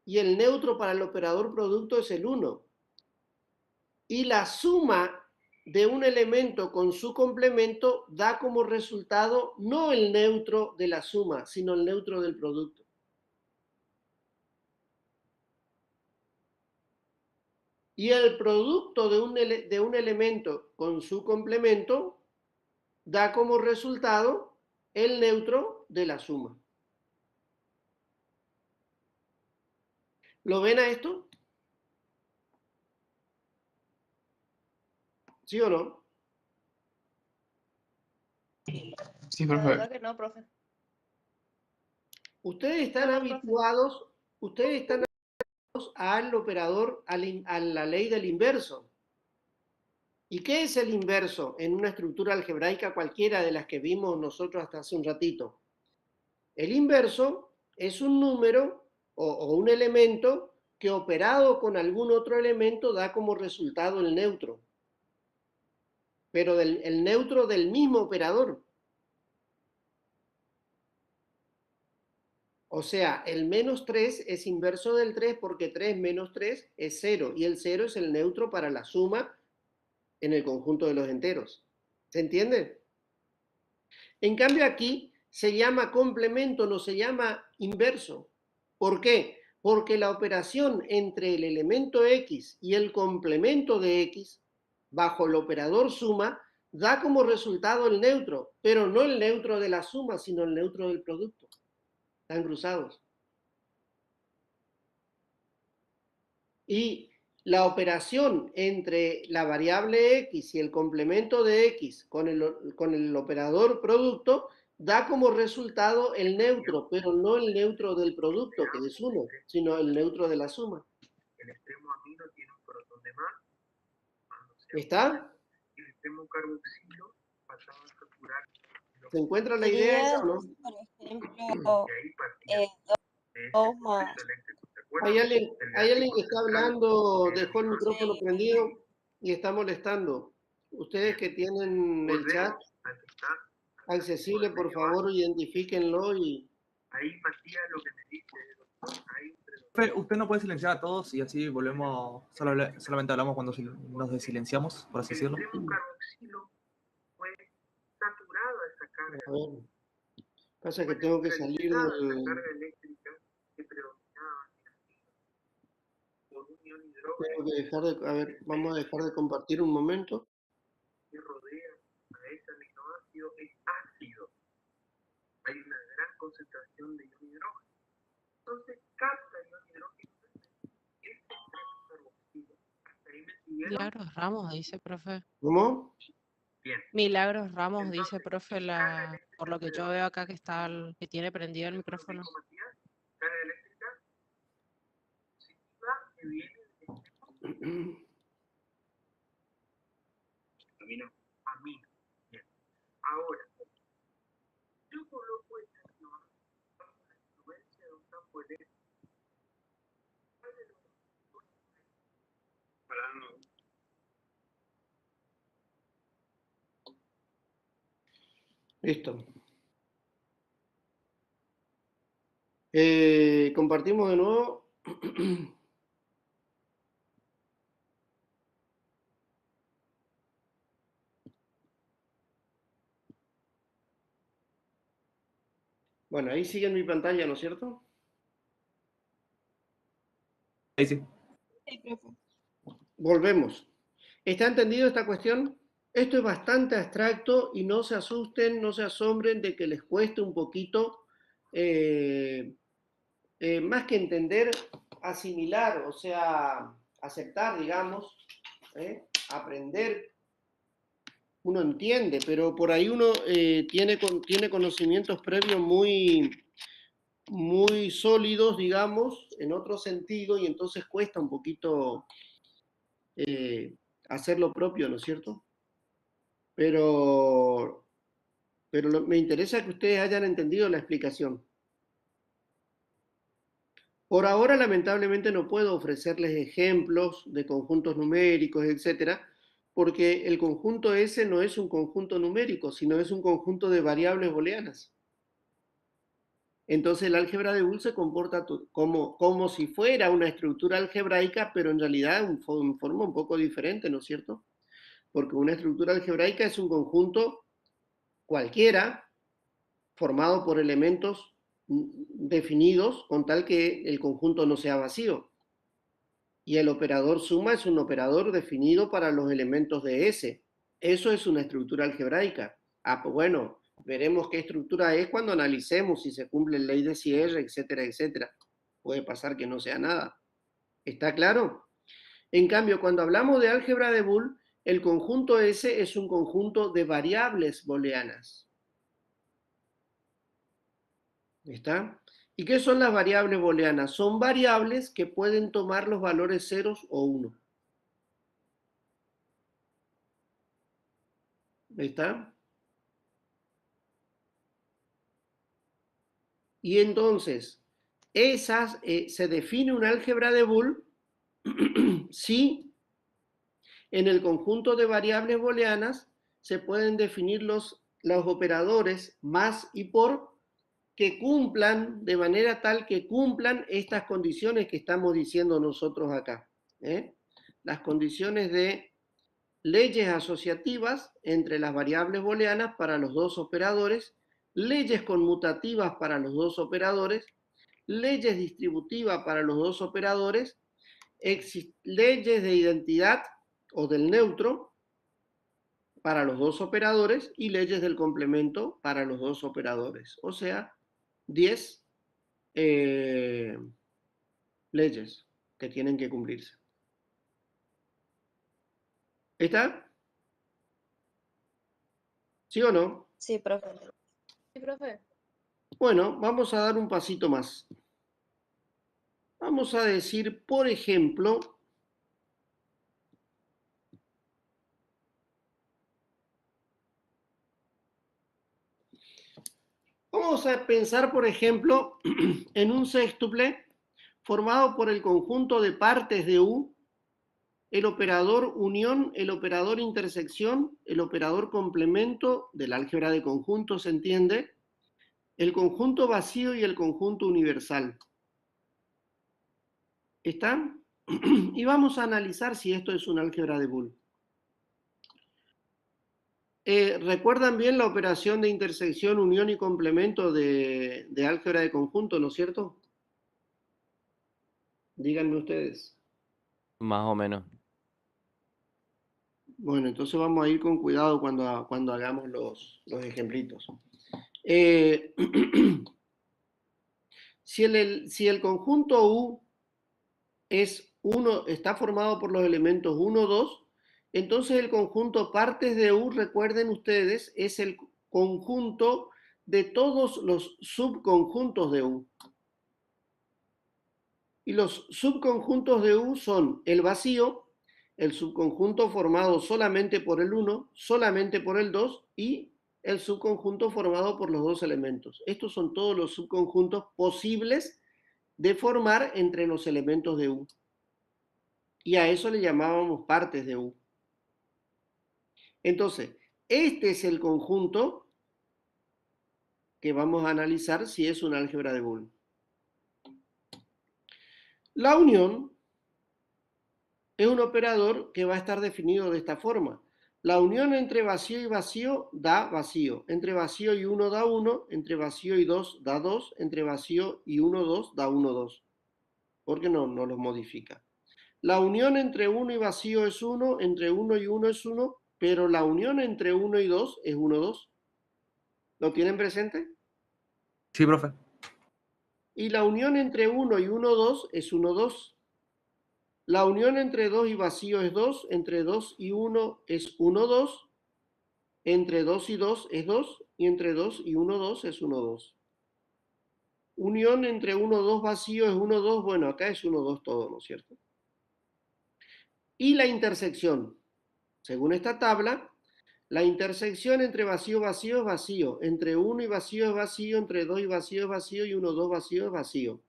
y el neutro para el operador producto es el 1. Y la suma de un elemento con su complemento da como resultado no el neutro de la suma, sino el neutro del producto. Y el producto de un elemento con su complemento da como resultado el neutro de la suma. ¿Lo ven a esto? ¿Sí o no? Sí, La profe. verdad que no, profe. Ustedes están No, profe. habituados al operador, a la ley del inverso. ¿Y qué es el inverso en una estructura algebraica cualquiera de las que vimos nosotros hasta hace un ratito? El inverso es un número o un elemento que operado con algún otro elemento da como resultado el neutro. Pero el neutro del mismo operador. O sea, el menos 3 es inverso del 3 porque 3 menos 3 es 0 y el 0 es el neutro para la suma en el conjunto de los enteros. ¿Se entiende? En cambio aquí se llama complemento, no se llama inverso. ¿Por qué? Porque la operación entre el elemento X y el complemento de X bajo el operador suma da como resultado el neutro, pero no el neutro de la suma, sino el neutro del producto. Están cruzados. Y la operación entre la variable X y el complemento de X con el operador producto da como resultado el neutro, pero no el neutro del producto, que es 1, sino el neutro de la suma. El extremo amino tiene un protón de más. ¿Está? Y el extremo carboxilo pasaba a capturar. ¿Se encuentra la idea esa o no? Por ejemplo, Y ahí partía 2 más. Hay alguien que está hablando, dejó el micrófono prendido y está molestando. Ustedes que tienen el chat accesible, por favor, identifíquenlo y Ahí Matías lo que me dice, doctor, hay un Profe, usted no puede silenciar a todos y así volvemos, solamente hablamos cuando nos desilenciamos, por así el decirlo. extremo carboxilo fue saturada esa carga. A ver. Pasa que tengo que salir Esa del... carga eléctrica que predominaba por un ion hidrógeno Tengo que dejar de... A ver, vamos a dejar de compartir un momento. que rodea a ese aminoácido es ácido. Hay una gran concentración de ion hidrógeno. Entonces capta ion hidrógeno desde este extremo carboxilo. ¿Hasta ahí me siguieron? Milagros Ramos, dice profe. ¿Cómo? Bien. Milagros Ramos, dice Entonces, profe, carga eléctrica por lo que yo veo acá que está que tiene prendido el ¿Eso lo micrófono. dijo Matías? Carga eléctrica positiva que viene del amino. Bien. Ahora, yo coloco esta ion bajo la influencia de un campo eléctrico. ¿Cuál de los dos? Listo. Compartimos de nuevo. Bueno, ahí sigue en mi pantalla, ¿no es cierto? Ahí sí. Sí, profe. Volvemos. ¿Está entendido esta cuestión? Esto es bastante abstracto y no se asusten, no se asombren de que les cueste un poquito, más que entender, asimilar, o sea, aceptar, digamos, aprender. Uno entiende, pero por ahí uno tiene conocimientos previos muy sólidos, digamos, en otro sentido, y entonces cuesta un poquito hacer lo propio, ¿no es cierto? Pero me interesa que ustedes hayan entendido la explicación. Por ahora, lamentablemente, no puedo ofrecerles ejemplos de conjuntos numéricos, etcétera, porque el conjunto S no es un conjunto numérico, sino es un conjunto de variables booleanas. Entonces el álgebra de Boole se comporta como si fuera una estructura algebraica, pero en realidad en forma un poco diferente, ¿no es cierto? Porque una estructura algebraica es un conjunto cualquiera formado por elementos definidos con tal que el conjunto no sea vacío. Y el operador suma es un operador definido para los elementos de S. Eso es una estructura algebraica. Ah, pues bueno, veremos qué estructura es cuando analicemos si se cumple la ley de cierre, etcétera, etcétera. Puede pasar que no sea nada. ¿Está claro? En cambio, cuando hablamos de álgebra de Boole, el conjunto S es un conjunto de variables booleanas. ¿Está? ¿Y qué son las variables booleanas? Son variables que pueden tomar los valores ceros o 1. ¿Está? Y entonces, se define un álgebra de Boole si en el conjunto de variables booleanas se pueden definir los operadores más y por que cumplan de manera tal que cumplan estas condiciones que estamos diciendo nosotros acá. Las condiciones de leyes asociativas entre las variables booleanas para los dos operadores, leyes conmutativas para los dos operadores, leyes distributivas para los dos operadores, leyes de identidad o del neutro para los dos operadores y leyes del complemento para los dos operadores. O sea, 10 leyes que tienen que cumplirse. ¿Está? ¿Sí o no? Sí, profe. Sí, profe. Bueno, vamos a dar un pasito más. Vamos a decir, por ejemplo, vamos a pensar, por ejemplo, en un sextuple formado por el conjunto de partes de U, el operador unión, el operador intersección, el operador complemento del álgebra de conjuntos, ¿se entiende? el conjunto vacío y el conjunto universal. ¿Está? Y vamos a analizar si esto es un álgebra de Boole. ¿Recuerdan bien la operación de intersección, unión y complemento de álgebra de conjunto, ¿no es cierto? Díganme ustedes. Más o menos. Bueno, entonces vamos a ir con cuidado cuando hagamos los ejemplitos. Si el conjunto U está formado por los elementos 1, 2, entonces el conjunto partes de U, recuerden ustedes, es el conjunto de todos los subconjuntos de U. Y los subconjuntos de U son el vacío, el subconjunto formado solamente por el 1, solamente por el 2 y el subconjunto formado por los dos elementos. Estos son todos los subconjuntos posibles de formar entre los elementos de U. Y a eso le llamábamos partes de U. Entonces, este es el conjunto que vamos a analizar si es un álgebra de Boole. La unión es un operador que va a estar definido de esta forma. La unión entre vacío y vacío da vacío. Entre vacío y 1 da 1. Entre vacío y 2 da 2. Entre vacío y 1, 2 da 1, 2. Porque no los modifica. La unión entre 1 y vacío es 1. Entre 1 y 1 es 1. Pero la unión entre 1 y 2 es 1, 2. ¿Lo tienen presente? Sí, profe. Y la unión entre 1 y 1, 2 es 1, 2. La unión entre 2 y vacío es 2, entre 2 y 1 es 1, 2, entre 2 y 2 es 2, y entre 2 y 1, 2 es 1, 2. Unión entre 1, 2 vacío es 1, 2, bueno, acá es 1, 2 todo, ¿no es cierto? Y la intersección, según esta tabla, la intersección entre vacío, vacío es vacío, entre 1 y vacío es vacío, entre 2 y vacío es vacío, y 1, 2 vacío es vacío.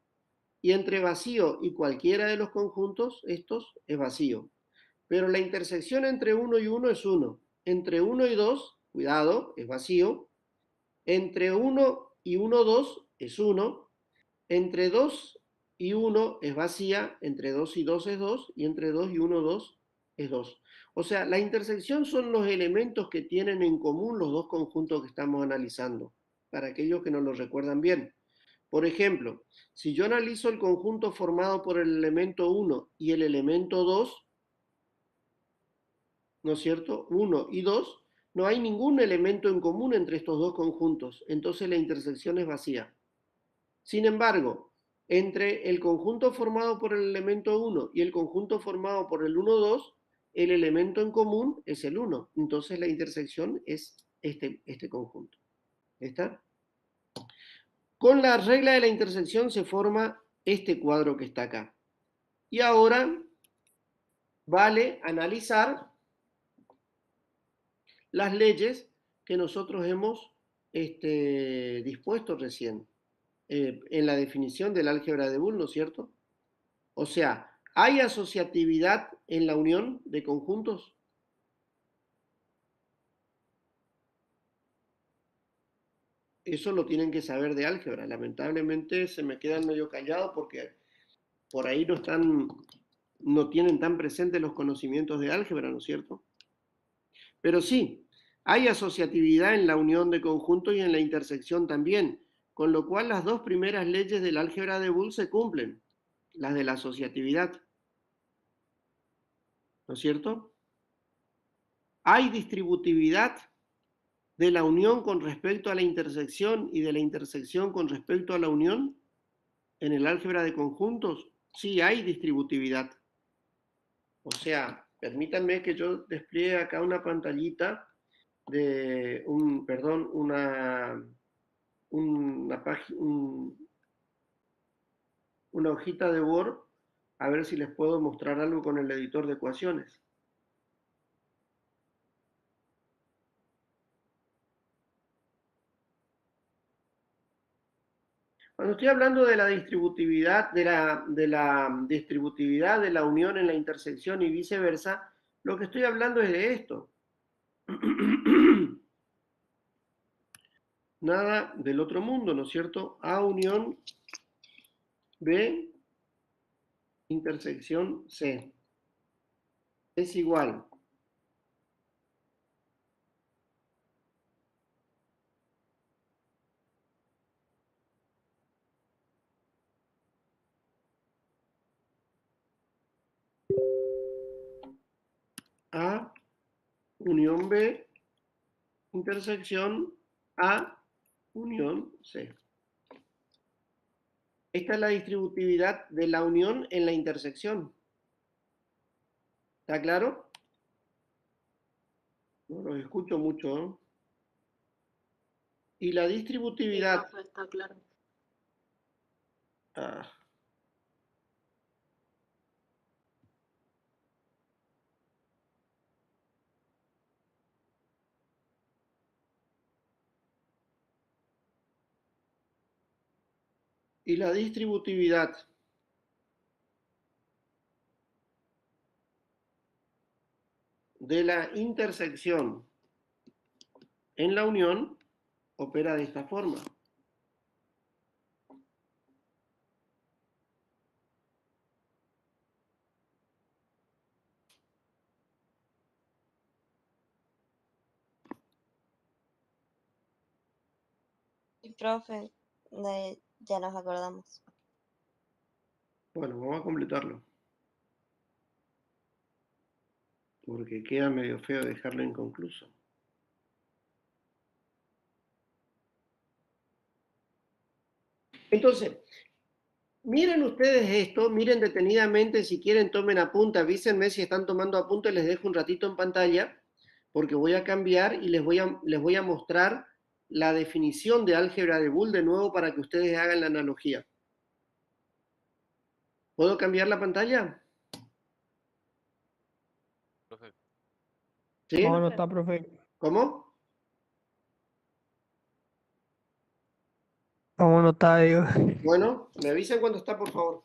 Y entre vacío y cualquiera de los conjuntos, estos es vacío. Pero la intersección entre 1 y 1 es 1. Entre 1 y 2, cuidado, es vacío. Entre 1 y 1, 2 es 1. Entre 2 y 1 es vacía. Entre 2 y 2 es 2. Y entre 2 y 1, 2 es 2. O sea, la intersección son los elementos que tienen en común los dos conjuntos que estamos analizando. Para aquellos que no lo recuerdan bien. Por ejemplo, si yo analizo el conjunto formado por el elemento 1 y el elemento 2, ¿no es cierto? 1 y 2, no hay ningún elemento en común entre estos dos conjuntos, entonces la intersección es vacía. Sin embargo, entre el conjunto formado por el elemento 1 y el conjunto formado por el 1, 2, el elemento en común es el 1, entonces la intersección es este conjunto. ¿Está? Con la regla de la intersección se forma este cuadro que está acá. Y ahora vale analizar las leyes que nosotros hemos dispuesto recién en la definición del álgebra de Boole, ¿no es cierto? O sea, ¿hay asociatividad en la unión de conjuntos? Eso lo tienen que saber de álgebra. Lamentablemente se me quedan medio callados porque por ahí no tienen tan presentes los conocimientos de álgebra, ¿no es cierto? Pero sí, hay asociatividad en la unión de conjuntos y en la intersección también, con lo cual las dos primeras leyes del álgebra de Boole se cumplen, las de la asociatividad. ¿No es cierto? Hay distributividad de la unión con respecto a la intersección y de la intersección con respecto a la unión en el álgebra de conjuntos. Sí, hay distributividad. O sea, permítanme que yo despliegue acá una pantallita de una hojita de Word, a ver si les puedo mostrar algo con el editor de ecuaciones. Cuando estoy hablando de la distributividad, de la distributividad de la unión en la intersección y viceversa, lo que estoy hablando es de esto. nada del otro mundo, ¿no es cierto? A unión B intersección C es igual a unión B intersección A unión C. Esta es la distributividad de la unión en la intersección. ¿Está claro? No los escucho mucho, ¿no? Y la Sí, distributividad... profe, está claro. Ah, y la distributividad de la intersección en la unión opera de esta forma. Y profe, ya nos acordamos. Bueno, vamos a completarlo. Porque queda medio feo dejarlo inconcluso. Entonces, miren ustedes esto, miren detenidamente, si quieren tomen apunte, avísenme si están tomando apunte, les dejo un ratito en pantalla, porque voy a cambiar y les voy a mostrar la definición de álgebra de Boole de nuevo para que ustedes hagan la analogía. ¿Puedo cambiar la pantalla? Profe, ¿Sí? No, no está, profe. ¿Cómo? No, no está, digo. Bueno, me avisan cuando está, por favor.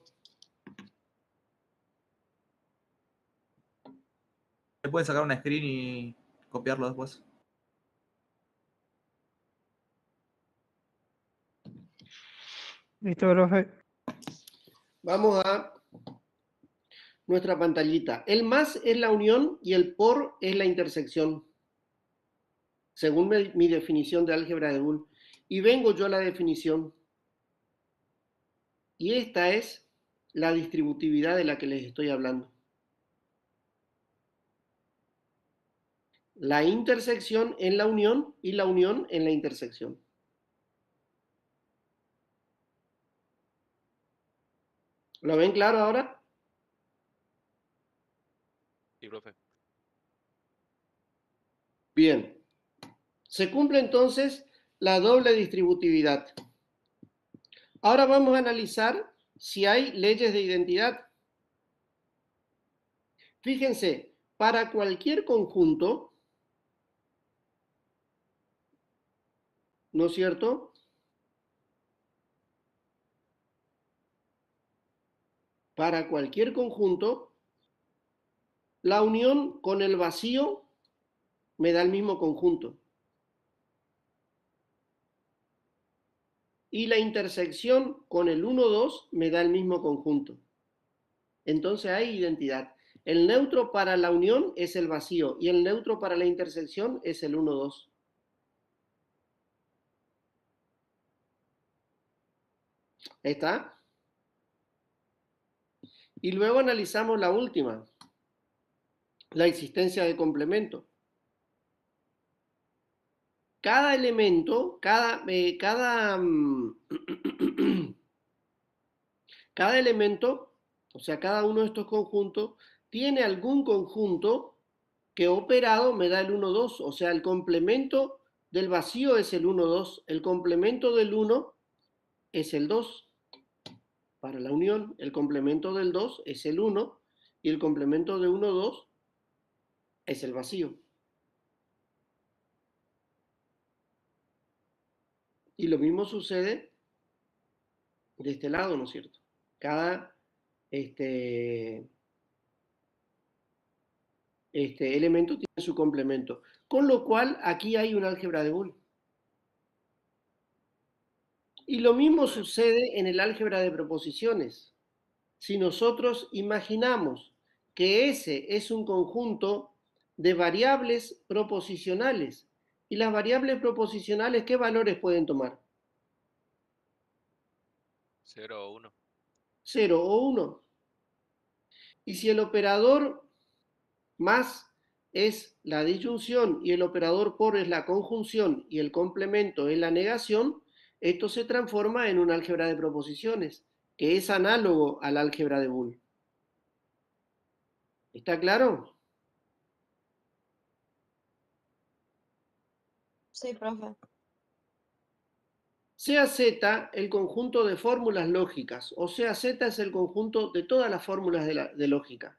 Se puede sacar una screen y copiarlo después. Listo, profe. Vamos a nuestra pantallita. El más es la unión y el por es la intersección, según mi definición de álgebra de Boole. Y vengo yo a la definición. Y esta es la distributividad de la que les estoy hablando. La intersección en la unión y la unión en la intersección. ¿Lo ven claro ahora? sí, profe. Bien. Se cumple entonces la doble distributividad. Ahora vamos a analizar si hay leyes de identidad. Fíjense, para cualquier conjunto, ¿no es cierto? Para cualquier conjunto, la unión con el vacío me da el mismo conjunto. Y la intersección con el 1, 2 me da el mismo conjunto. Entonces hay identidad. El neutro para la unión es el vacío y el neutro para la intersección es el 1, 2. ¿Está? Y luego analizamos la última, la existencia de complemento. Cada elemento, cada elemento, o sea, cada uno de estos conjuntos, tiene algún conjunto que operado me da el 1, 2, o sea, el complemento del vacío es el 1, 2, el complemento del 1 es el 2. Para la unión, el complemento del 2 es el 1 y el complemento de 1, 2 es el vacío. Y lo mismo sucede de este lado, ¿no es cierto? Cada elemento tiene su complemento. Con lo cual, aquí hay un álgebra de Boole. Y lo mismo sucede en el álgebra de proposiciones. Si nosotros imaginamos que S es un conjunto de variables proposicionales, y las variables proposicionales, ¿qué valores pueden tomar? 0 o 1. 0 o 1. Y si el operador más es la disyunción y el operador por es la conjunción y el complemento es la negación, esto se transforma en un álgebra de proposiciones, que es análogo al álgebra de Boole. ¿Está claro? Sí, profe. Sea Z el conjunto de fórmulas lógicas, o sea Z es el conjunto de todas las fórmulas de lógica.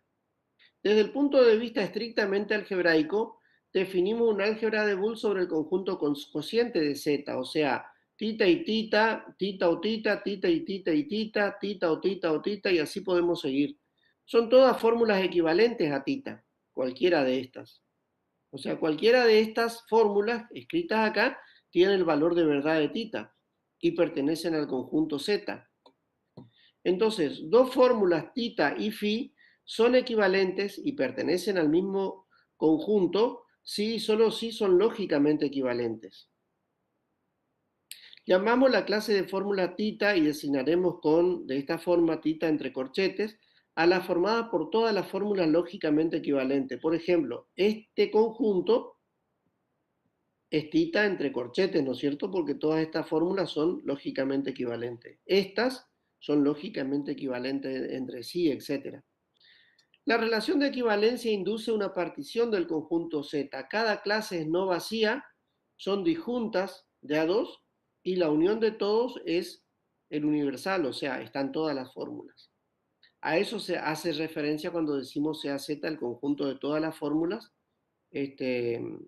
Desde el punto de vista estrictamente algebraico, definimos un álgebra de Boole sobre el conjunto cociente de Z, o sea, tita y tita, tita o tita, tita y tita y tita, tita o tita o tita, y así podemos seguir. Son todas fórmulas equivalentes a tita, cualquiera de estas. O sea, cualquiera de estas fórmulas escritas acá tiene el valor de verdad de tita y pertenecen al conjunto Z. Entonces, dos fórmulas tita y phi son equivalentes y pertenecen al mismo conjunto si y solo si son lógicamente equivalentes. Llamamos la clase de fórmula tita y designaremos de esta forma tita entre corchetes a las formadas por todas las fórmulas lógicamente equivalentes. Por ejemplo, este conjunto es tita entre corchetes, ¿no es cierto? Porque todas estas fórmulas son lógicamente equivalentes. Estas son lógicamente equivalentes entre sí, etc. La relación de equivalencia induce una partición del conjunto Z. Cada clase es no vacía, son disjuntas de A2 y la unión de todos es el universal, o sea, están todas las fórmulas. A eso se hace referencia cuando decimos sea Z el conjunto de todas las fórmulas, de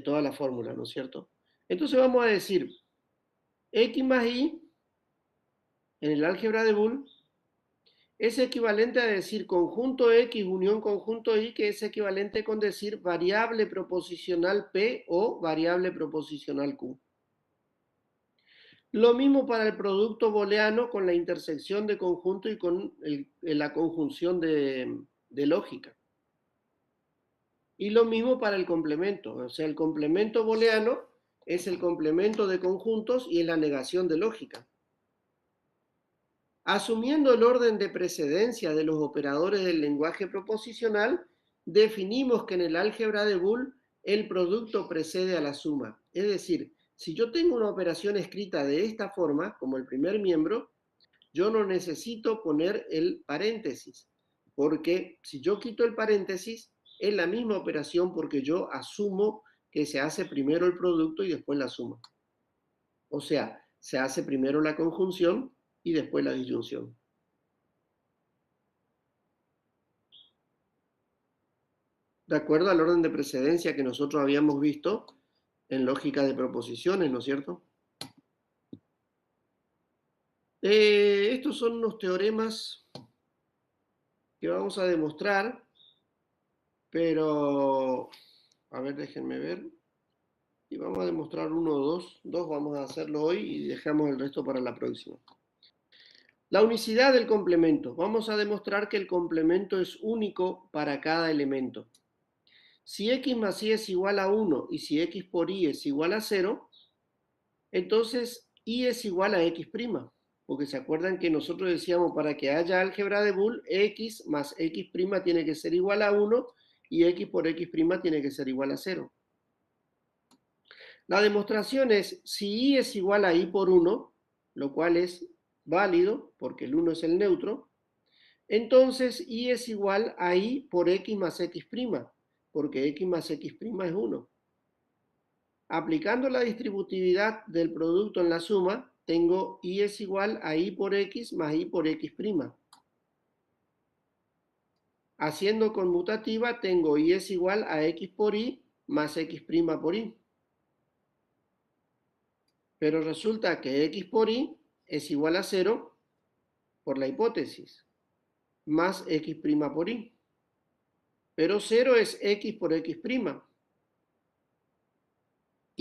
todas las fórmulas, ¿no es cierto? Entonces vamos a decir X más Y en el álgebra de Boole es equivalente a decir conjunto X unión conjunto Y, que es equivalente con decir variable proposicional P o variable proposicional Q. Lo mismo para el producto booleano con la intersección de conjunto y con la conjunción de lógica. Y lo mismo para el complemento, o sea, el complemento booleano es el complemento de conjuntos y es la negación de lógica. Asumiendo el orden de precedencia de los operadores del lenguaje proposicional, definimos que en el álgebra de Boole el producto precede a la suma. Es decir, si yo tengo una operación escrita de esta forma, como el primer miembro, yo no necesito poner el paréntesis, porque si yo quito el paréntesis, es la misma operación porque yo asumo que se hace primero el producto y después la suma. O sea, se hace primero la conjunción y después la disyunción. De acuerdo al orden de precedencia que nosotros habíamos visto en lógica de proposiciones, ¿no es cierto? Estos son unos teoremas que vamos a demostrar, pero, a ver, déjenme ver. Y vamos a demostrar uno o dos. Dos vamos a hacerlo hoy y dejamos el resto para la próxima. La unicidad del complemento. Vamos a demostrar que el complemento es único para cada elemento. Si x más y es igual a 1 y si x por y es igual a 0, entonces y es igual a x'. Porque se acuerdan que nosotros decíamos para que haya álgebra de Boole, x más x' tiene que ser igual a 1 y x por x' tiene que ser igual a 0. La demostración es si y es igual a y por 1, lo cual es válido porque el 1 es el neutro, entonces y es igual a y por x más x', porque x más x' es 1. Aplicando la distributividad del producto en la suma, tengo y es igual a y por x más y por x'. Haciendo conmutativa, tengo y es igual a x por y más x' por y. Pero resulta que x por y es igual a 0 por la hipótesis, más x' por y. Pero 0 es x por x'.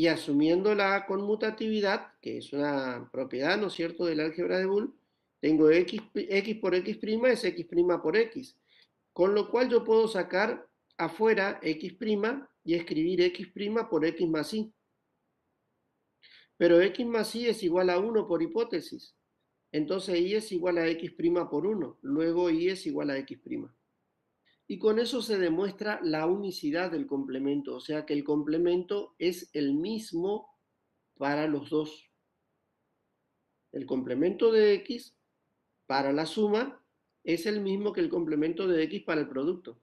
y asumiendo la conmutatividad, que es una propiedad, ¿no es cierto?, del álgebra de Boole, tengo x por x' es x' por x, con lo cual yo puedo sacar afuera x' y escribir x' por x más y. Pero x más y es igual a 1 por hipótesis. Entonces y es igual a x' por 1. Luego y es igual a x'. Y con eso se demuestra la unicidad del complemento. O sea que el complemento es el mismo para los dos. El complemento de x para la suma es el mismo que el complemento de x para el producto.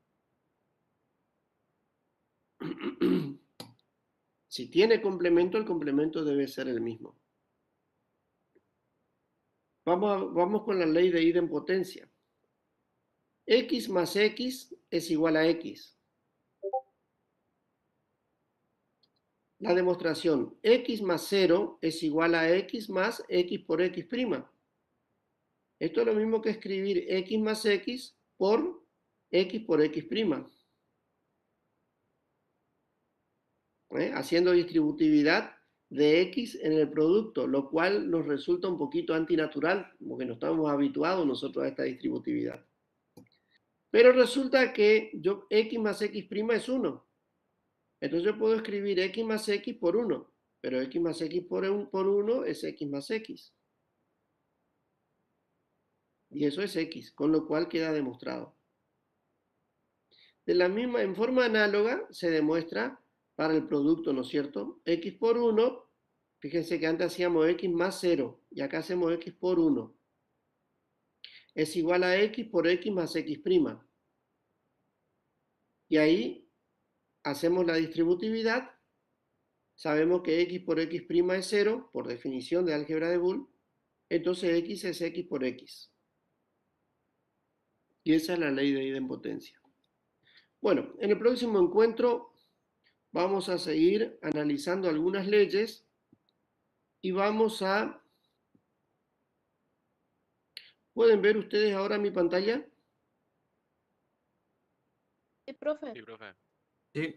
Si tiene complemento, el complemento debe ser el mismo. Vamos con la ley de idempotencia. X más X es igual a X. La demostración, X más 0 es igual a X más X por X'. Esto es lo mismo que escribir X más X por X por X'. Haciendo distributividad de X en el producto, lo cual nos resulta un poquito antinatural, porque no estamos habituados nosotros a esta distributividad. Pero resulta que X más X' es 1. Entonces yo puedo escribir X más X por 1, pero X más X por 1 es X más X. Y eso es X, con lo cual queda demostrado. En forma análoga se demuestra para el producto, ¿no es cierto? X por 1, fíjense que antes hacíamos X más 0, y acá hacemos X por 1. Es igual a X por X más X'. Y ahí hacemos la distributividad, sabemos que X por X' es 0, por definición de álgebra de Boole, entonces X es X por X. Y esa es la ley de idempotencia. Bueno, en el próximo encuentro vamos a seguir analizando algunas leyes y vamos a... ¿Pueden ver ustedes ahora mi pantalla? Sí, profe. Sí, profe. Sí.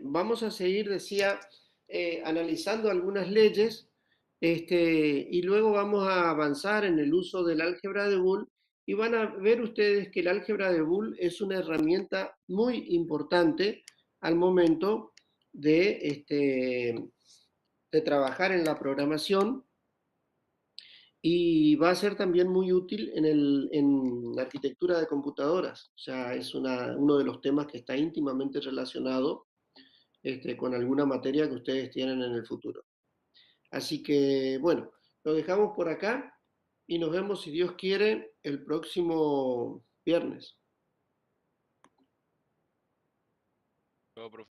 Vamos a seguir, decía, analizando algunas leyes y luego vamos a avanzar en el uso del álgebra de Boole y van a ver ustedes que el álgebra de Boole es una herramienta muy importante al momento de trabajar en la programación y va a ser también muy útil en la arquitectura de computadoras. O sea, es uno de los temas que está íntimamente relacionado con alguna materia que ustedes tienen en el futuro. Así que, bueno, lo dejamos por acá y nos vemos, si Dios quiere, el próximo viernes. Todo, profe.